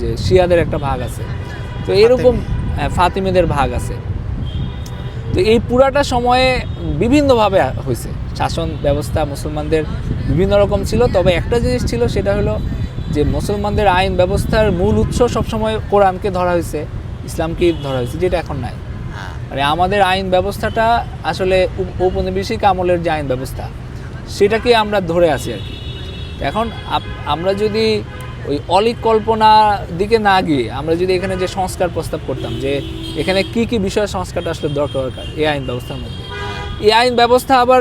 Speaker 2: যে শিয়াদের একটা ভাগ আছে, তো এরকম ফাতিমিদের ভাগ আছে। তো এই পুরাটা সময়ে বিভিন্নভাবে হয়েছে শাসন ব্যবস্থা, মুসলমানদের বিভিন্ন রকম ছিল। তবে একটা জিনিস ছিল, সেটা হলো যে মুসলমানদের আইন ব্যবস্থার মূল উৎস সবসময় কোরআনকে ধরা হয়েছে, ইসলামকে ধরা হয়েছে, যেটা এখন নাই। মানে আমাদের আইন ব্যবস্থাটা আসলে ঔপনিবেশিক আমলের যে আইন ব্যবস্থা, সেটাকে আমরা ধরে আছি আর কি। এখন আমরা যদি ওই অলিক কল্পনার দিকে না গিয়ে আমরা যদি এখানে যে সংস্কার প্রস্তাব করতাম, যে এখানে কি কি বিষয় সংস্কারটা আসলে দরকার এই আইন ব্যবস্থার মধ্যে, এই আইন ব্যবস্থা আবার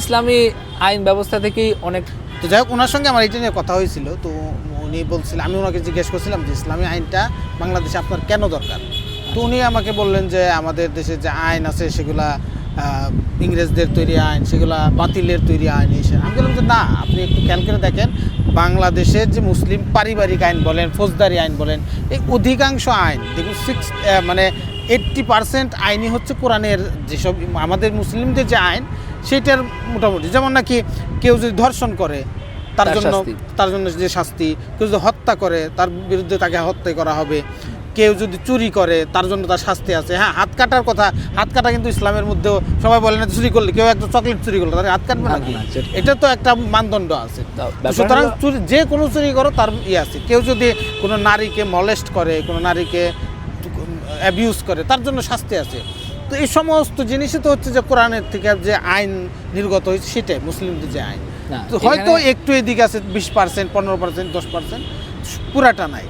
Speaker 2: ইসলামী আইন ব্যবস্থা থেকেই অনেক।
Speaker 1: তো যাই হোক, ওনার সঙ্গে আমার এটা নিয়ে কথা হয়েছিল, তো উনি বলছিলেন, আমি ওনাকে জিজ্ঞেস করছিলাম যে ইসলামী আইনটা বাংলাদেশে আপনার কেন দরকার। তো উনি আমাকে বললেন যে আমাদের দেশে যে আইন আছে সেগুলা ইংরেজদের তৈরি আইন, সেগুলা বাতিলের তৈরি আইন এসে। আমি বললাম যে না, আপনি একটু খেয়াল করে দেখেন, বাংলাদেশের যে মুসলিম পারিবারিক আইন বলেন, ফৌজদারি আইন বলেন, এই অধিকাংশ আইন দেখুন 80% আইনই হচ্ছে কোরআনের। যেসব আমাদের মুসলিমদের যে আইন, সেটার মোটামুটি, যেমন নাকি কেউ যদি ধর্ষণ করে তার জন্য যে শাস্তি, কেউ যদি হত্যা করে তার বিরুদ্ধে তাকে হত্যা করা হবে, কেউ যদি চুরি করে তার জন্য তার শাস্তি আছে। হ্যাঁ, হাত কাটার কথা, হাত কাটা কিন্তু ইসলামের মধ্যেও সবাই বলে না, চুরি করলে কেউ একটা চকলেট চুরি করলো তার হাত কাটবে নাকি, এটা তো একটা মানদণ্ড আছে। সুতরাং চুরি, যে কোনো চুরি করো তার আছে। কেউ যদি কোনো নারীকে মলেস্ট করে, কোনো নারীকে অ্যাবিউজ করে, তার জন্য শাস্তি আছে। তো এই সমস্ত জিনিসই তো হচ্ছে যে কোরআনের থেকে যে আইন নির্গত হয়েছে, সেটাই মুসলিমদের যে আইন। তো হয়তো একটু এদিকে আছে 20%, 15%, 10%, পুরাটা নাই।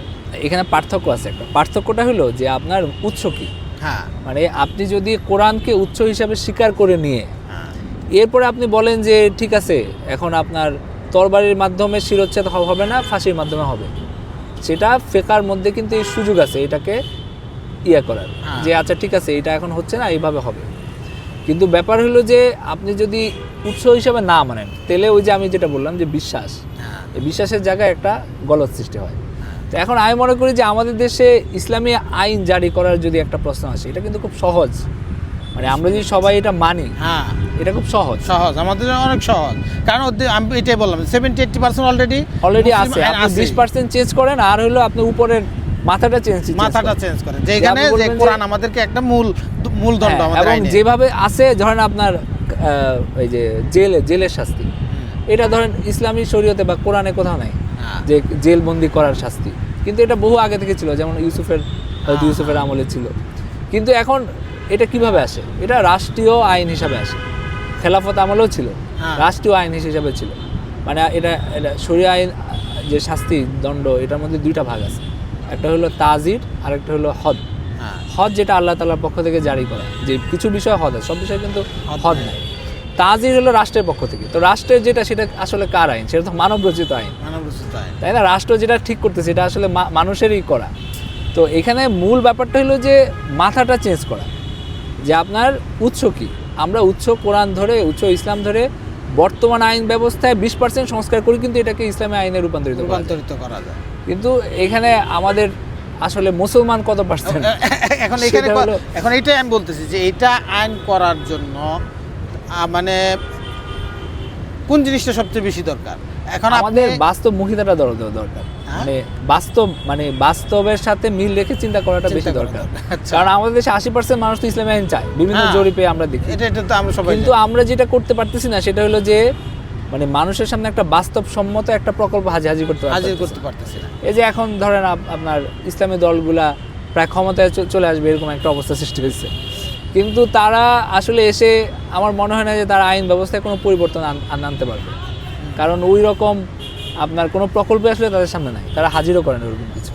Speaker 2: এখানে পার্থক্য আছে। একটা পার্থক্যটা হলো যে আপনার উৎস কি।
Speaker 1: হ্যাঁ,
Speaker 2: মানে আপনি যদি কোরআনকে উৎস হিসাবে স্বীকার করে নিয়ে এরপরে আপনি বলেন যে ঠিক আছে, এখন আপনার তরবারির মাধ্যমে শিরোচ্ছেদ হবে না, ফাঁসির মাধ্যমে হবে, সেটা ফিকহের মধ্যে কিন্তু এই সুযোগ আছে এটাকে করার, যে আচ্ছা ঠিক আছে এটা এখন হচ্ছে না, এইভাবে হবে। কিন্তু ব্যাপার হলো যে আপনি যদি উৎস হিসাবে না মানেন, তাহলে ওই যে আমি যেটা বললাম যে বিশ্বাস, এই বিশ্বাসের জায়গায় একটা গলত সৃষ্টি হয়। তো এখন আমি মনে করি যে আমাদের দেশে ইসলামী আইন জারি করার যদি একটা প্রশ্ন আসে, এটা কিন্তু খুব সহজ। মানে আমরা যদি সবাই এটা মানি, এটা খুব সহজ,
Speaker 1: আমাদের অনেক সহজ। কারণ আমি এটাই বললাম, 70-80% অলরেডি আছে।
Speaker 2: আপনি 20% চেঞ্জ করেন, আর হলো আপনি উপরের মাথাটা চেঞ্জ করেন,
Speaker 1: যেখানে যে কোরআন আমাদেরকে একটা মূলদণ্ড আমাদের
Speaker 2: এবং যেভাবে আছে, ধরেন আপনার এই যে জেলের শাস্তি, এটা ধরেন ইসলামী শরীয়তে বা কোরআনে কোথাও নাই যে জেলবন্দি করার শাস্তি, কিন্তু এটা বহু আগে থেকে ছিল, যেমন ইউসুফের আমলে ছিল। কিন্তু এখন এটা কিভাবে আসে? এটা রাষ্ট্রীয় আইন হিসাবে আসে। খেলাফত আমলেও ছিল, রাষ্ট্রীয় আইন হিসাবে ছিল। মানে এটা শরিয়া আইন যে শাস্তি দণ্ড, এটার মধ্যে দুইটা ভাগ আছে, একটা হলো তাজির আর একটা হলো হদ। হদ যেটা আল্লাহ তাআলার পক্ষ থেকে জারি করা, যে কিছু বিষয় হদ আছে, সব বিষয় কিন্তু হদ নাই। তাজির হলো রাষ্ট্রের পক্ষ থেকে। তো রাষ্ট্রের যেটা, সেটা আসলে কার আইন? সেটা তো মানব রচিত আইন, তাই না? রাষ্ট্র যেটা ঠিক করতেছে, এটা আসলে মানুষেরই করা। তো এখানে মূল ব্যাপারটা হলো যে মাথাটা চেঞ্জ করা, যে আপনার উৎস কি। আমরা উৎস কোরআন ধরে, উৎস ইসলাম ধরে বর্তমান আইন ব্যবস্থায় 20% সংস্কার করি, কিন্তু এটাকে ইসলামী আইনে রূপান্তরিত করা যায়। কিন্তু এখানে আমাদের আসলে মুসলমান কত পার্সেন্ট?
Speaker 1: এখন এইটাই আমি বলতেছি যে এটা আইন করার জন্য মানে কোন জিনিসটা সবচেয়ে বেশি দরকার? এখন
Speaker 2: আমাদের বাস্তবমুখিতাটা দরকার, মানে বাস্তবের সাথে মিল রেখে চিন্তা করাটা বেশি দরকার। কারণ আমাদের দেশে 80% মানুষ তো ইসলামী আইন চায়, বিভিন্ন জরিপে আমরা দেখি।
Speaker 1: এটা আমরা সবাই,
Speaker 2: কিন্তু আমরা যেটা করতে পারতেছি না, সেটা হলো যে মানে মানুষের সামনে একটা বাস্তবসম্মত একটা প্রকল্প হাজির করতে পারতেছি না। এই যে এখন ধরেন আপনার ইসলামী দলগুলা প্রায় ক্ষমতায় চলে আসবে, এরকম একটা অবস্থা সৃষ্টি হয়েছে। কিন্তু তারা আসলে এসে আমার মনে হয় না যে তারা আইন ব্যবস্থায় কোনো পরিবর্তন আনতে পারবে, কারণ ওই রকম আপনার কোনো প্রকল্পে আসলে তাদের সামনে নাই, তারা হাজিরও করেন ওরকম কিছু।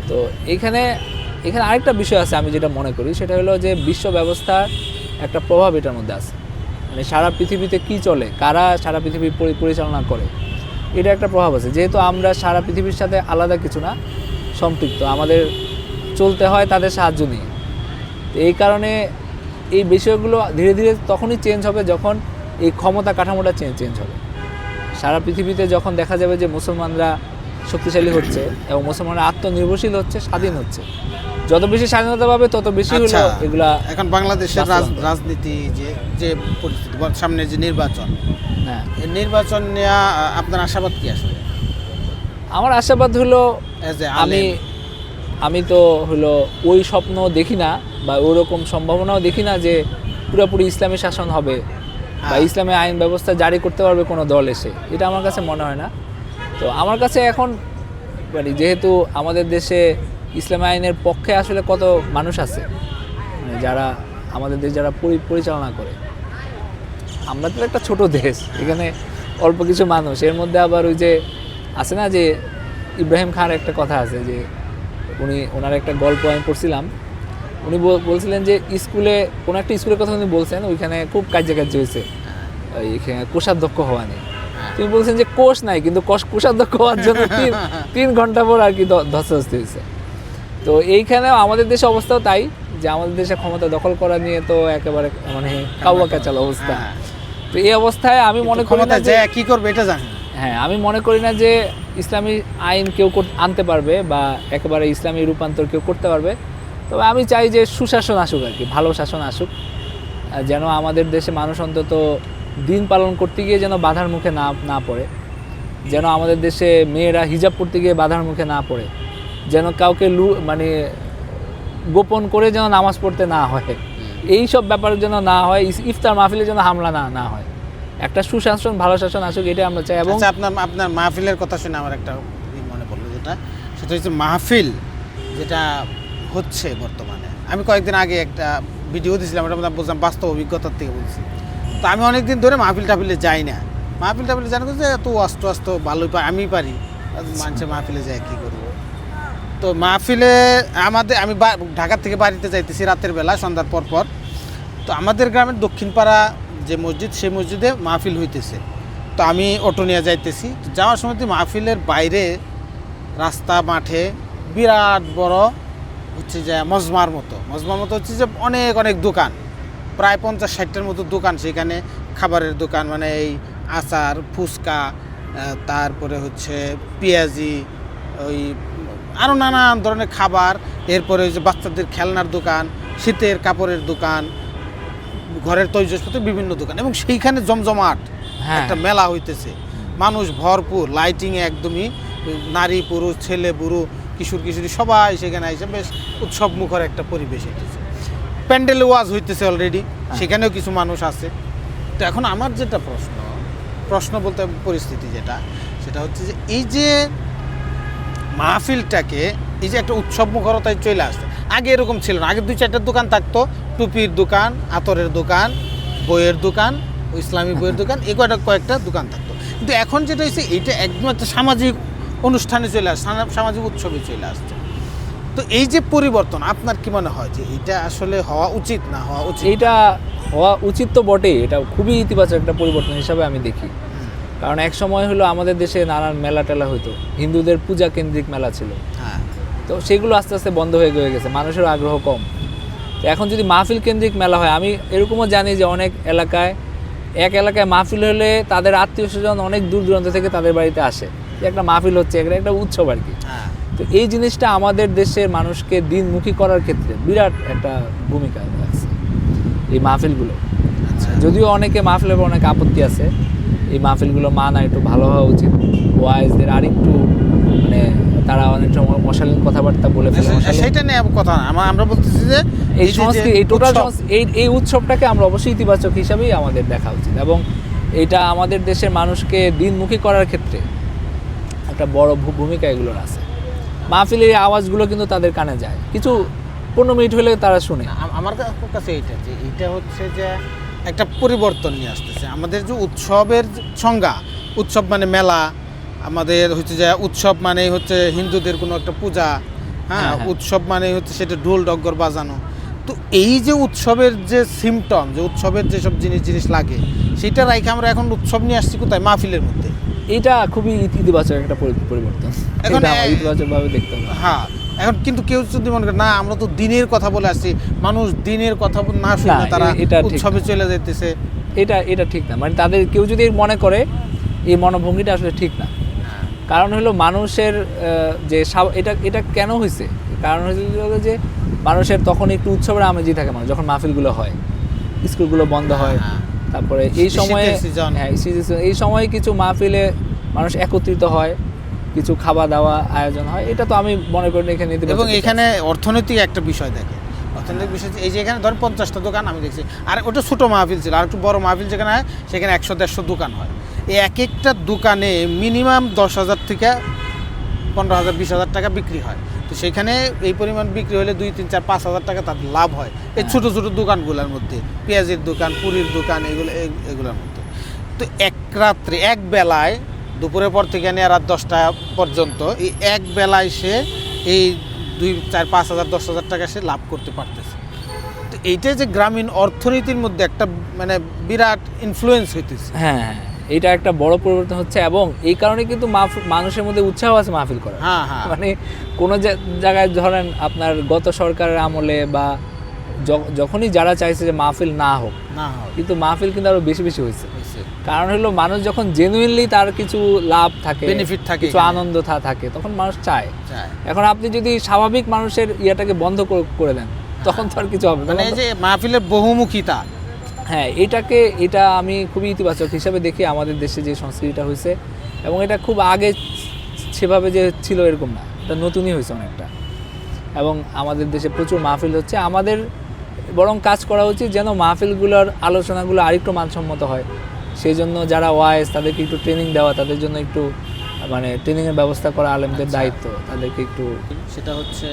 Speaker 2: তো এখানে আরেকটা বিষয় আছে আমি যেটা মনে করি, সেটা হলো যে বিশ্ব ব্যবস্থার একটা প্রভাব এটার মধ্যে আছে। মানে সারা পৃথিবীতে কি চলে, কারা সারা পৃথিবী পরিচালনা করে, এটা একটা প্রভাব আছে। যেহেতু আমরা সারা পৃথিবীর সাথে আলাদা কিছু না, সম্পৃক্ত, আমাদের চলতে হয় তাদের সাহায্য নিয়ে। তো এই কারণে এই বিষয়গুলো ধীরে ধীরে তখনই চেঞ্জ হবে যখন এই ক্ষমতা কাঠামোটা চেঞ্জ হবে। সারা পৃথিবীতে যখন দেখা যাবে যে মুসলমানরা শক্তিশালী হচ্ছে এবং মুসলমানরা আত্মনির্ভরশীল হচ্ছে, স্বাধীন হচ্ছে, যত বেশি স্বাধীনতা পাবে তত বেশি হলো এগুলা।
Speaker 1: এখন বাংলাদেশের রাজনীতি যে পরিস্থিতি, সামনে যে নির্বাচন,
Speaker 2: হ্যাঁ,
Speaker 1: এই নির্বাচন নিয়ে আপনার আশাবাদ কি আসলে?
Speaker 2: আমার আশাবাদ হলো আমি তো হলো ওই স্বপ্ন দেখি না বা ওরকম সম্ভাবনাও দেখি না যে পুরোপুরি ইসলামী শাসন হবে বা ইসলামী আইন ব্যবস্থা জারি করতে পারবে কোনো দল এসে, এটা আমার কাছে মনে হয় না। তো আমার কাছে এখন মানে যেহেতু আমাদের দেশে ইসলামী আইনের পক্ষে আসলে কত মানুষ আছে, মানে যারা আমাদের দেশ যারা পরিচালনা করে, আমরা তো একটা ছোট দেশ, এখানে অল্প কিছু মানুষ, এর মধ্যে আবার ওই যে আছে না যে ইব্রাহিম খাঁর একটা কথা আছে যে ওনার একটা গল্প আমি পড়ছিলাম, উনি বলছিলেন যে স্কুলে কোনো একটা স্কুলের কথা উনি বলছেন, ওইখানে খুব কার্য হয়েছে ওইখানে কোষাধ্যক্ষ হওয়া নেই। তিনি বলছেন যে কোষ নাই, কিন্তু কোষাধ্যক্ষ হওয়ার জন্য 3 ঘন্টা পর আর কি ধস্তাধস্তি হয়েছে। তো এইখানেও আমাদের দেশে অবস্থাও তাই, যে আমাদের দেশে ক্ষমতা দখল করা নিয়ে তো একেবারে মানে কাউয়া ক্যাচাল অবস্থা। তো এই অবস্থায় আমি মনে করি না যে
Speaker 1: কি করবে এটা জানি।
Speaker 2: হ্যাঁ, আমি মনে করি না যে ইসলামী আইন কেউ আনতে পারবে বা একেবারে ইসলামী রূপান্তর কেউ করতে পারবে। তবে আমি চাই যে সুশাসন আসুক আর কি, ভালো শাসন আসুক, যেন আমাদের দেশে মানুষ অন্তত দিন পালন করতে গিয়ে যেন বাধার মুখে না পড়ে, যেন আমাদের দেশে মেয়েরা হিজাব পড়তে গিয়ে বাধার মুখে না পড়ে, যেন কাউকে মানে গোপন করে যেন নামাজ পড়তে না হয়, এই সব ব্যাপার যেন না হয়, ইফতার মাহফিলে যেন হামলা না হয়, একটা সুশাসন ভালো শাসন আসুক, এটাই আমরা চাই। এবং
Speaker 1: আপনার মাহফিলের কথা শুনে আমার একটা মনে পড়লো, সেটা হচ্ছে মাহফিল যেটা হচ্ছে বর্তমানে। আমি কয়েকদিন আগে একটা ভিডিও দিয়েছিলাম, এটা বলছিলাম বাস্তব অভিজ্ঞতার থেকে বলছি। তো আমি অনেকদিন ধরে মাহফিল টাহফিলে যাই না, মাহফিল টাহফিলে জানি যে এত আস্ত ভালোই আমি পারি, মানুষের মাহফিলে যায় কী করবো। তো মাহফিলে আমি ঢাকা থেকে বাড়িতে যাইতেছি রাতের বেলা, সন্ধ্যার পর। তো আমাদের গ্রামের দক্ষিণ পাড়া যে মসজিদ, সেই মসজিদে মাহফিল হইতেছে। তো আমি অটো নিয়ে যাইতেছি, যাওয়ার সময় মাহফিলের বাইরে রাস্তা মাঠে বিরাট বড় হচ্ছে যে মজমার মতো হচ্ছে যে অনেক দোকান, প্রায় 50-60টার মতো দোকান। সেখানে খাবারের দোকান, মানে এই আচার, ফুচকা, তারপরে হচ্ছে পেঁয়াজি, ওই আরও নানান ধরনের খাবার, এরপরে ওই যে বাচ্চাদের খেলনার দোকান, শীতের কাপড়ের দোকান, ঘরের তৈজসপত্র, বিভিন্ন দোকান। এবং সেইখানে জমজমাট একটা মেলা হইতেছে, মানুষ ভরপুর, লাইটিংয়ে একদমই, নারী পুরুষ, ছেলে বুড়ো, কিশোর কিশোরী সবাই সেখানে এসে বেশ উৎসব মুখর একটা পরিবেশ হইতেছে। প্যান্ডেল ওয়াজ হইতেছে অলরেডি, সেখানেও কিছু মানুষ আছে। তো এখন আমার যেটা প্রশ্ন বলতে পরিস্থিতি সেটা হচ্ছে যে এই যে মাহফিলটাকে, এই যে একটা উৎসব মুখরতায় চলে আসছে, আগে এরকম ছিল না। আগে 2-4টা দোকান থাকতো, টুপির দোকান, আতরের দোকান, বইয়ের দোকান, ইসলামী বইয়ের দোকান, কয়েকটা দোকান থাকতো। কিন্তু এখন যেটা হয়েছে, এইটা একদম একটা সামাজিক অনুষ্ঠানে চলে আসছে, সামাজিক উৎসবে চলে আসছে। তো এই যে পরিবর্তন, আপনার কি মনে হয় যে এটা আসলে হওয়া উচিত না হওয়া উচিত?
Speaker 2: এইটা হওয়া উচিত তো বটেই, এটা খুবই ইতিবাচক একটা পরিবর্তন হিসাবে আমি দেখি। কারণ এক সময় হলো আমাদের দেশে নানান মেলা টেলা হইতো, হিন্দুদের পূজা কেন্দ্রিক মেলা ছিল, তো সেগুলো আস্তে আস্তে বন্ধ হয়ে গেছে, মানুষের আগ্রহ কম। তো এখন যদি মাহফিল কেন্দ্রিক মেলা হয়, আমি এরকমও জানি যে অনেক এলাকায় মাহফিল হলে তাদের আত্মীয় স্বজন অনেক দূর দূরান্ত থেকে তাদের বাড়িতে আসে, একটা মাহফিল হচ্ছে, একটা উৎসব আর কি। তো এই জিনিসটা আমাদের দেশের মানুষকে দিনমুখী করার ক্ষেত্রে বিরাট একটা ভূমিকা আছে এই মাহফিলগুলো। যদিও অনেকে মাহফিলের উপর অনেক আপত্তি আছে, এই মাহফিলগুলো মানা একটু ভালো হওয়া উচিত, ওয়াইজদের আর একটু মানে তারা অনেক সময় অশালীন কথাবার্তা বলে ফেলে,
Speaker 1: সেটা নিয়ে কথা না। আমরা বলতেছি যে
Speaker 2: এই সংস্কৃতি, এই টোটাল এই উৎসবটাকে আমরা অবশ্যই ইতিবাচক হিসাবেই আমাদের দেখা উচিত, এবং এটা আমাদের দেশের মানুষকে দিনমুখী করার ক্ষেত্রে একটা বড় ভূমিকা এগুলোর আছে। মাহফিলের আওয়াজগুলো কিন্তু তাদের কানে যায়, কিছু 15 মিনিট হলে তারা শুনে।
Speaker 1: আমার কাছে এইটা যে এইটা হচ্ছে যে একটা পরিবর্তন নিয়ে আসতেছে আমাদের যে উৎসবের সংজ্ঞা। উৎসব মানে মেলা, আমাদের হচ্ছে যে উৎসব মানে হচ্ছে হিন্দুদের কোনো একটা পূজা, হ্যাঁ, উৎসব মানে হচ্ছে সেটা ঢোল ডগর বাজানো। তো এই যে উৎসবের যে সিমটম, যে উৎসবের যেসব জিনিস লাগে, সেটা রাইখে আমরা এখন উৎসব নিয়ে আসছি কোথায়? মাহফিলের মধ্যে।
Speaker 2: এটা খুবই ইতিবাচক একটা পরিবর্তন,
Speaker 1: এখন
Speaker 2: ইতিবাচকভাবে দেখতে হবে।
Speaker 1: হ্যাঁ, এখন কিন্তু কেউ যদি মনে করে না আমরা তো দিনের কথা বলে আসছি, মানুষ দিনের কথা না শুনে তারা উৎসবে চলে যেতেছে,
Speaker 2: এটা ঠিক না। মানে তাদের কেউ যদি মনে করে এই মনোভঙ্গিটা আসলে ঠিক না। কারণ হলো মানুষের যে এটা কেন হয়েছে, কারণ হয়েছে যে মানুষের তখন একটু উৎসবের আমেজি থাকে, মানুষ যখন মাহফিলগুলো হয়, স্কুলগুলো বন্ধ হয়, তারপরে এই সময়ে এই সময়ে কিছু মাহফিলে মানুষ একত্রিত হয়, কিছু খাওয়া দাওয়া আয়োজন হয়। এটা তো আমি মনে করি এখানে।
Speaker 1: এবং এখানে অর্থনৈতিক একটা বিষয় দেখে, অর্থনৈতিক বিষয় এই যে এখানে ধর 50টা দোকান আমি দেখছি, আর ওটা ছোটো মাহফিল ছিল, আর একটু বড় মাহফিল যেখানে হয় সেখানে 100-150 দোকান হয়। এই এক একটা দোকানে মিনিমাম 10,000 থেকে 15,000 20,000 টাকা বিক্রি হয়। তো সেখানে এই পরিমাণ বিক্রি হলে 2, 3, 4, 5,000 টাকা তাদের লাভ হয় এই ছোটো ছোটো দোকানগুলোর মধ্যে, পেঁয়াজের দোকান, পুরীর দোকান, এগুলোর মধ্যে। তো এক রাত্রে এক বেলায় দুপুরের পর থেকে নিয়ে রাত 10টা পর্যন্ত এই এক বেলায় সে এই 2, 4, 5,000 10,000 টাকা সে লাভ করতে পারতেছে। তো এইটাই যে গ্রামীণ অর্থনীতির মধ্যে একটা মানে বিরাট ইনফ্লুয়েন্স হইতেছে।
Speaker 2: হ্যাঁ, এটা একটা বড় পরিবর্তন হচ্ছে, এবং এই কারণে কিন্তু মানুষের মধ্যে উৎসাহ আছে মাহফিল করার। মানে কোনো জায়গায় ধরেন আপনার গত সরকারের আমলে বা যখনই যারা চাইছে যে মাহফিল না হোক, কিন্তু মাহফিল কিন্তু আরো বেশি বেশি হয়েছে। কারণ হলো মানুষ যখন জেনুইনলি তার কিছু লাভ থাকে,
Speaker 1: বেনিফিট থাকে,
Speaker 2: কিছু আনন্দ থাকে, তখন মানুষ চায়। এখন আপনি যদি স্বাভাবিক মানুষের ইয়াটাকে বন্ধ করে দেন, তখন তো আর কিছু হবে না।
Speaker 1: মানে এই যে মাহফিলের বহুমুখিতা,
Speaker 2: হ্যাঁ, এটা আমি খুবই ইতিবাচক হিসাবে দেখি আমাদের দেশে যে সংস্কৃতিটা হয়েছে। এবং এটা খুব আগে সেভাবে যে ছিল এরকম না, এটা নতুনই হয়েছে অনেকটা। এবং আমাদের দেশে প্রচুর মাহফিল হচ্ছে, আমাদের বরং কাজ করা উচিত যেন মাহফিলগুলোর আলোচনাগুলো আরেকটু মানসম্মত হয়। সেই জন্য যারা ওয়াইজ তাদেরকে একটু ট্রেনিং দেওয়া, তাদের জন্য একটু মানে ট্রেনিংয়ের ব্যবস্থা করা আলেমদের দায়িত্ব, তাদেরকে একটু।
Speaker 1: সেটা হচ্ছে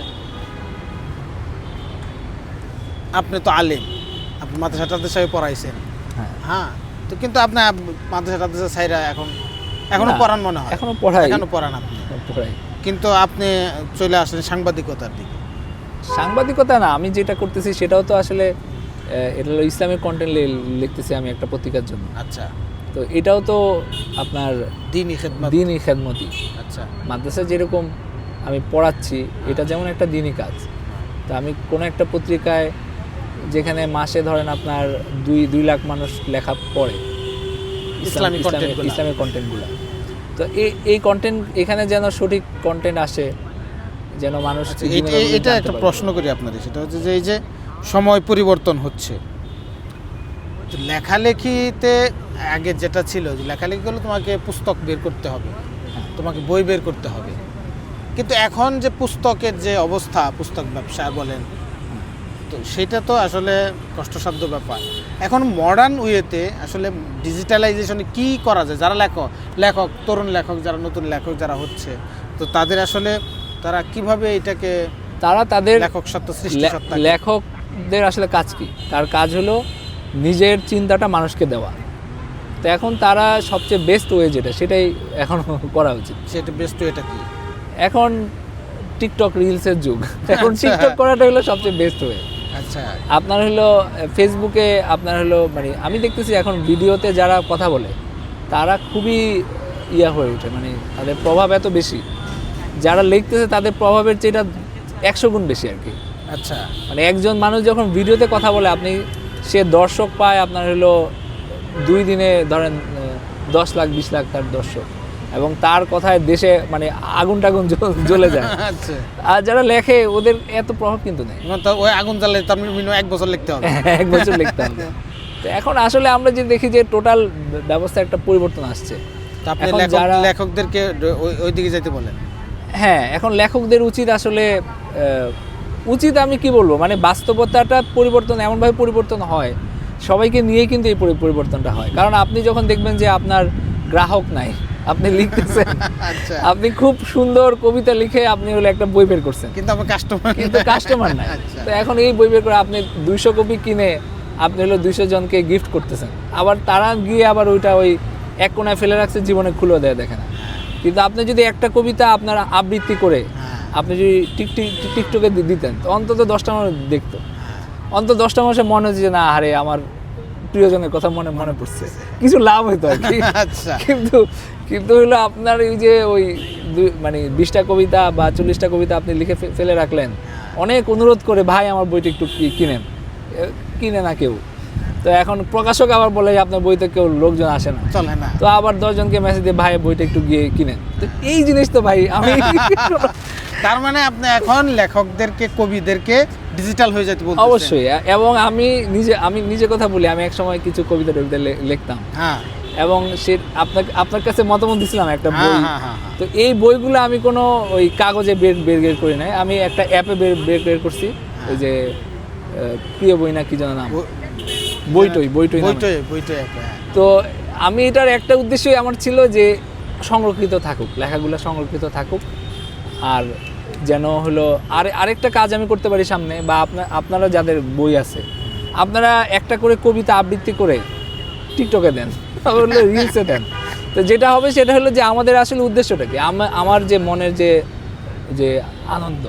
Speaker 1: আপনি তো আলেম, আপনি মাদ্রাসা টাদ্রাসায় পড়াইছেন, হ্যাঁ, তো কিন্তু আপনি মাদ্রাসা টাদ্রাসা ছাইরা এখনো পড়ান মনে হয়?
Speaker 2: এখনো
Speaker 1: পড়ান আপনি, কিন্তু আপনি চলে আসেন সাংবাদিকতার দিকে।
Speaker 2: সাংবাদিকতা না, আমি যেটা করতেছি সেটাও তো আসলে এটা হলো ইসলামিক কন্টেন্ট লিখতেছি আমি একটা পত্রিকার জন্য।
Speaker 1: আচ্ছা,
Speaker 2: তো এটাও তো আপনার
Speaker 1: দ্বীনি
Speaker 2: খেদমতি।
Speaker 1: আচ্ছা,
Speaker 2: মাদ্রাসা যেরকম আমি পড়াচ্ছি, এটা যেমন একটা দ্বীনি কাজ। তো আমি কোনো একটা পত্রিকায় যেখানে মাসে ধরেন আপনার 2 লাখ মানুষ লেখা পড়ে ইসলামিক কন্টেন্টগুলো, তো এই কন্টেন্ট এখানে যেন সঠিক কন্টেন্ট আসে, যেন মানুষ।
Speaker 1: এটা একটা প্রশ্ন করি আপনাদের, সেটা হচ্ছে যে এই যে সময় পরিবর্তন হচ্ছে, লেখালেখিতে আগে যেটা ছিল যে লেখালেখি করলে তোমাকে পুস্তক বের করতে হবে, তোমাকে বই বের করতে হবে, কিন্তু এখন যে পুস্তকের যে অবস্থা, পুস্তক ব্যবসা বলেন, তো সেটা তো আসলে কষ্টসাধ্য ব্যাপার। এখন মডার্ন ওয়েতে আসলে ডিজিটালাইজেশনে কি করা যায়? যারা লেখক তরুণ লেখক, যারা নতুন লেখক যারা হচ্ছে, তো তাদের আসলে তারা কিভাবে এটাকে
Speaker 2: তাদের
Speaker 1: লেখক সত্তা, সৃষ্টি সত্তা,
Speaker 2: লেখকদের আসলে কাজ কি? তার কাজ হলো নিজের চিন্তাটা মানুষকে দেওয়া। তো এখন তারা সবচেয়ে বেস্ট ওয়ে যেটা, সেটাই এখন করা উচিত।
Speaker 1: সেটা বেস্ট ওয়েটা কি?
Speaker 2: এখন টিকটক রিলসের যুগ, এখন টিকটক করাটা হলো সবচেয়ে বেস্ট ওয়ে।
Speaker 1: আচ্ছা,
Speaker 2: আপনার হলো ফেসবুকে আপনার হলো মানে আমি দেখতেছি এখন ভিডিওতে যারা কথা বলে তারা খুবই হয়ে ওঠে, মানে তাদের প্রভাব এত বেশি, যারা লিখতেছে তাদের প্রভাবের চেয়ে 100 গুণ বেশি আর কি।
Speaker 1: আচ্ছা,
Speaker 2: মানে একজন মানুষ যখন ভিডিওতে কথা বলে, সে দর্শক পায় আপনার হলো 2 দিনে ধরেন 10 লাখ 20 লাখ তার দর্শক, এবং তার কথায় দেশে মানে আগুন টাগুন জ্বলে যায়।
Speaker 1: আচ্ছা,
Speaker 2: আর যারা লেখে ওদের এত প্রভাব কিন্তু নেই।
Speaker 1: ওই আগুন জ্বালে তার মিনিমাম 1 বছর লিখতে হবে,
Speaker 2: 1 বছর লিখতে হবে। তো এখন আসলে আমরা যে দেখি যে টোটাল ব্যবস্থা একটা পরিবর্তন আসছে।
Speaker 1: আপনি লেখকদেরকে ওই দিকে যেতে বলেন?
Speaker 2: হ্যাঁ, এখন লেখকদের উচিত আসলে আমি কি বলবো, মানে বাস্তবতাটা পরিবর্তন এমনভাবে পরিবর্তন হয়, সবাইকে নিয়েই কিন্তু এই পরিবর্তনটা হয়। কারণ আপনি যখন দেখবেন যে আপনার গ্রাহক নাই, আপনি লিখতেছেন,
Speaker 1: আচ্ছা,
Speaker 2: আপনি খুব সুন্দর কবিতা লিখে আপনি হলো একটা বই বের করছেন,
Speaker 1: কিন্তু আমার কাস্টমার
Speaker 2: কিন্তু কাস্টমার নাই।
Speaker 1: আচ্ছা।
Speaker 2: তো এখন এই বই বের করে আপনি 200 কপি কিনে আপনি হলো 200 জনকে গিফট করতেছেন, আবার তারা গিয়ে আবার ওইটা ওই এক কোনায় ফেলে রাখছে, জীবনে খুলে দেয় দেখে না। কিন্তু আপনি যদি একটা কবিতা আপনার আবৃত্তি করে আপনি যদি টিকটকে দিতেন, তো অন্তত 10টা মানুষ দেখতো, অন্তত 10টা মানুষের মনে হচ্ছে যে না আরে আমার প্রিয়জনের কথা মনে পড়ছে, কিছু লাভ হইতো আর কি।
Speaker 1: আচ্ছা,
Speaker 2: কিন্তু হলো আপনার এই যে ওই মানে 20টা কবিতা বা 40টা কবিতা আপনি লিখে ফেলে রাখলেন, অনেক অনুরোধ করে ভাই আমার বইটা একটু কিনে না কেউ, তো এখন প্রকাশক আবার বলে যে আপনার বইতে কেউ লোকজন আসে না,
Speaker 1: চলে না,
Speaker 2: তো আবার 10 জনকে মেসেজ দিয়ে ভাই বইটা একটু গিয়ে কিনেন। তো এই জিনিস তো ভাই আমি
Speaker 1: তার মানে আপনি এখন লেখকদেরকে, কবিদেরকে ডিজিটাল হয়ে যেতে বলতেছেন?
Speaker 2: অবশ্যই, এবং আমি নিজে কথা বলি, আমি এক সময় কিছু কবিতা লিখতাম,
Speaker 1: হ্যাঁ,
Speaker 2: এবং সে আপনার কাছে মতামত দিছিলাম একটা বই।
Speaker 1: হ্যাঁ।
Speaker 2: তো এই বইগুলো আমি কোনো ওই কাগজে বের করি নাই, আমি একটা অ্যাপে বের করছি, ওই যে প্রিয় বই না কি যেন নাম, বইটই নামে। তো আমি এটার একটা উদ্দেশ্যই আমার ছিল যে সংরক্ষিত থাকুক, লেখাগুলো সংরক্ষিত থাকুক, আর যেন হলো আরেকটা কাজ আমি করতে পারি সামনে, বা আপনারা যাদের বই আছে আপনারা একটা করে কবিতা আবৃত্তি করে টিকটকে দেন, হলো রিলসে দেন। তো যেটা হবে সেটা হলো যে আমাদের আসলে উদ্দেশ্যটা কি, আমার যে মনের যে আনন্দ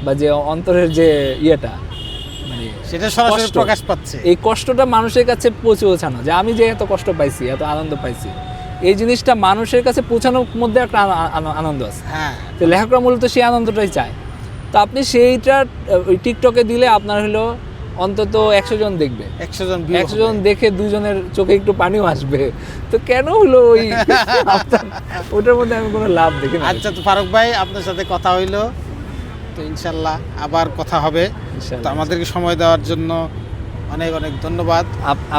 Speaker 2: বা যে অন্তরের যে ইয়েটা, মানে
Speaker 1: সেটা সরাসরি
Speaker 2: কষ্ট,
Speaker 1: প্রকাশ পাচ্ছে।
Speaker 2: এই কষ্টটা মানুষের কাছে পৌঁছানো, যে আমি যে এত কষ্ট পাইছি, এত আনন্দ পাইছি, এই জিনিসটা মানুষের কাছে পৌঁছানোর মধ্যে একটা আনন্দ আছে।
Speaker 1: হ্যাঁ,
Speaker 2: তো লেখকরা মূলত সেই আনন্দটাই চায়। তো আপনি সেইটা ওই টিকটকে দিলে আপনার হলো অন্তত 100 জন দেখবে, 100 জন দেখে 2 জনের চোখে একটু পানিও আসবে, তো কেন হলো ওই ওটার মধ্যে আমি কোনো লাভ দেখি না।
Speaker 1: আচ্ছা, তো ফারুক ভাই আপনার সাথে কথা হইলো, তো ইনশাল্লাহ আবার কথা হবে। তো আমাদেরকে সময় দেওয়ার জন্য অনেক অনেক ধন্যবাদ।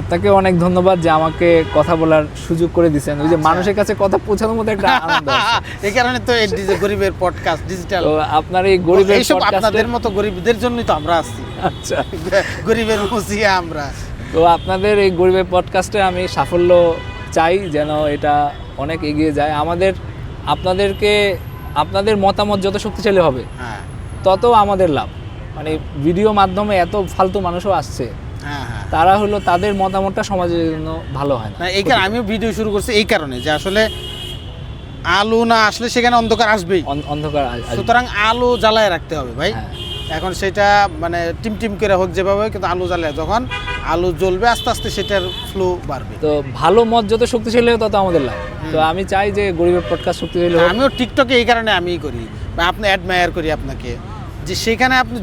Speaker 2: আপনাকে অনেক ধন্যবাদ যে আমাকে কথা বলার সুযোগ করে দিয়েছেন, ওই যে মানুষের কাছে কথা পৌঁছানোর মধ্যে একটা আনন্দ আছে।
Speaker 1: এই কারণে তো এই গরিবের পডকাস্ট ডিজিটাল,
Speaker 2: তো আপনার এই গরিবের
Speaker 1: এইসব
Speaker 2: পডকাস্টে,
Speaker 1: আপনাদের মতো গরিবদের জন্যই তো আমরা আছি।
Speaker 2: আচ্ছা,
Speaker 1: গরিবের মুছিয়া আমরা।
Speaker 2: তো আপনাদের এই গরিবের পডকাস্টে আমি সাফল্য চাই, যেন এটা অনেক এগিয়ে যায়। আপনাদের মতামত যত শক্তিশালী হবে
Speaker 1: হ্যাঁ,
Speaker 2: তত আমাদের লাভ। মানে ভিডিও মাধ্যমে এত ফালতু মানুষও আসছে,
Speaker 1: হ্যাঁ, হ্যাঁ।
Speaker 2: তারা হলো তাদের মতামতটা সমাজের জন্য ভালো হয় না।
Speaker 1: এই কারণে আমিও ভিডিও শুরু করছি, এই কারণে যে আসলে আলো না আসলে সেখানে অন্ধকার আসবেই,
Speaker 2: অন্ধকার
Speaker 1: সুতরাং আলো জ্বালায় রাখতে হবে ভাই।
Speaker 2: হ্যাঁ।
Speaker 1: এখন সেটা মানে টিম করে হোক যেভাবে, কিন্তু আলো জ্বালায়, যখন আলো জ্বলবে আস্তে আস্তে সেটার ফ্লো বাড়বে।
Speaker 2: তো ভালো মত যত শক্তিশালী হবে তত আমাদের লাভ। তো আমি চাই যে গরিবের পডকাস্ট শক্তিশালী হোক।
Speaker 1: আমিও টিকটকে এই কারণে আমিই করি, বা আপনি অ্যাডমায়ার করি আপনাকে, যে সেখানে আপনি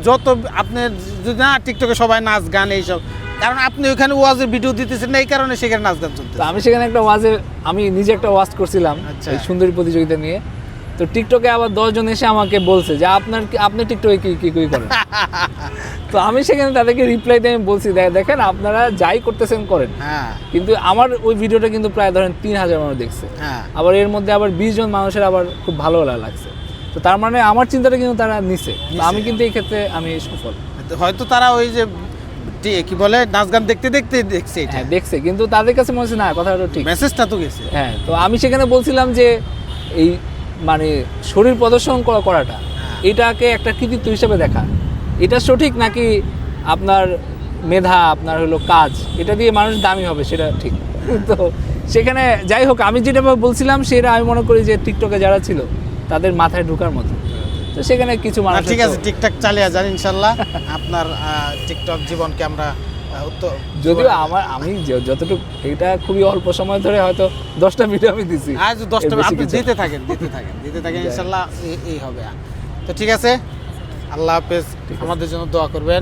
Speaker 1: আপনি যদি না টিকটকে সবাই নাচ গান এইসব, কারণ আপনি ওইখানে ওয়াজের ভিডিও দিতেছেন না, এই কারণে সেখানে নাচ গান চলছে।
Speaker 2: তো আমি সেখানে একটা আমি নিজে একটা ওয়াজ করছিলাম,
Speaker 1: আচ্ছা।
Speaker 2: এই সুন্দরী প্রতিযোগিতা নিয়ে। তো টিকটকে আবার 10 জন এসে আমাকে বলছে যে আপনি টিকটকে কি করেন। তো আমি সেখানে তাদেরকে রিপ্লাই দিয়ে আমি বলছি, দেখেন আপনারা যাই করতেছেন করেন,
Speaker 1: হ্যাঁ,
Speaker 2: কিন্তু আমার ওই ভিডিওটা কিন্তু প্রায় ধরেন 3000 মানুষ দেখছে,
Speaker 1: হ্যাঁ।
Speaker 2: আবার এর মধ্যে আবার 20 জন মানুষের আবার খুব ভালো লাগছে। তো তার মানে আমার চিন্তাটা কিন্তু তারা নিছে। তো আমি কিন্তু এই ক্ষেত্রে আমি সফল।
Speaker 1: হয়তো তারা ওই যে কি বলে নাচ গান দেখতে দেখছে এটা।
Speaker 2: হ্যাঁ, দেখছে, কিন্তু তাদের কাছে মনে হচ্ছে না কথাটা ঠিক,
Speaker 1: মেসেজটা তো গেছে।
Speaker 2: হ্যাঁ। তো আমি সেখানে বলছিলাম যে এই মানে শরীর প্রদর্শন করাটা, এটাকে একটা কৃতিত্ব হিসেবে দেখা, এটা সঠিক নাকি আপনার মেধা, আপনার হলো কাজ, এটা দিয়ে মানুষ দামি হবে সেটা ঠিক। তো সেখানে যাই হোক, আমি যেটা বলছিলাম সেটা আমি মনে করি যে টিকটকে যারা ছিল তাদের মাথায় ঢোকার মতো। তো সেখানে কিছু মানুষ,
Speaker 1: ঠিক আছে, টিকটক চালিয়ে যান ইনশাল্লাহ। আপনার টিকটক জীবনকে আমরা
Speaker 2: যদিও আমি যতটুকু, এটা খুবই অল্প সময় ধরে হয়তো 10টা ভিডিও আমি দিছি,
Speaker 1: আজ 10টা আপনি দিতে থাকেন ইনশাল্লাহ এই হবে। তো ঠিক আছে, আল্লাহ হাফেজ, আমাদের জন্য দোয়া করবেন।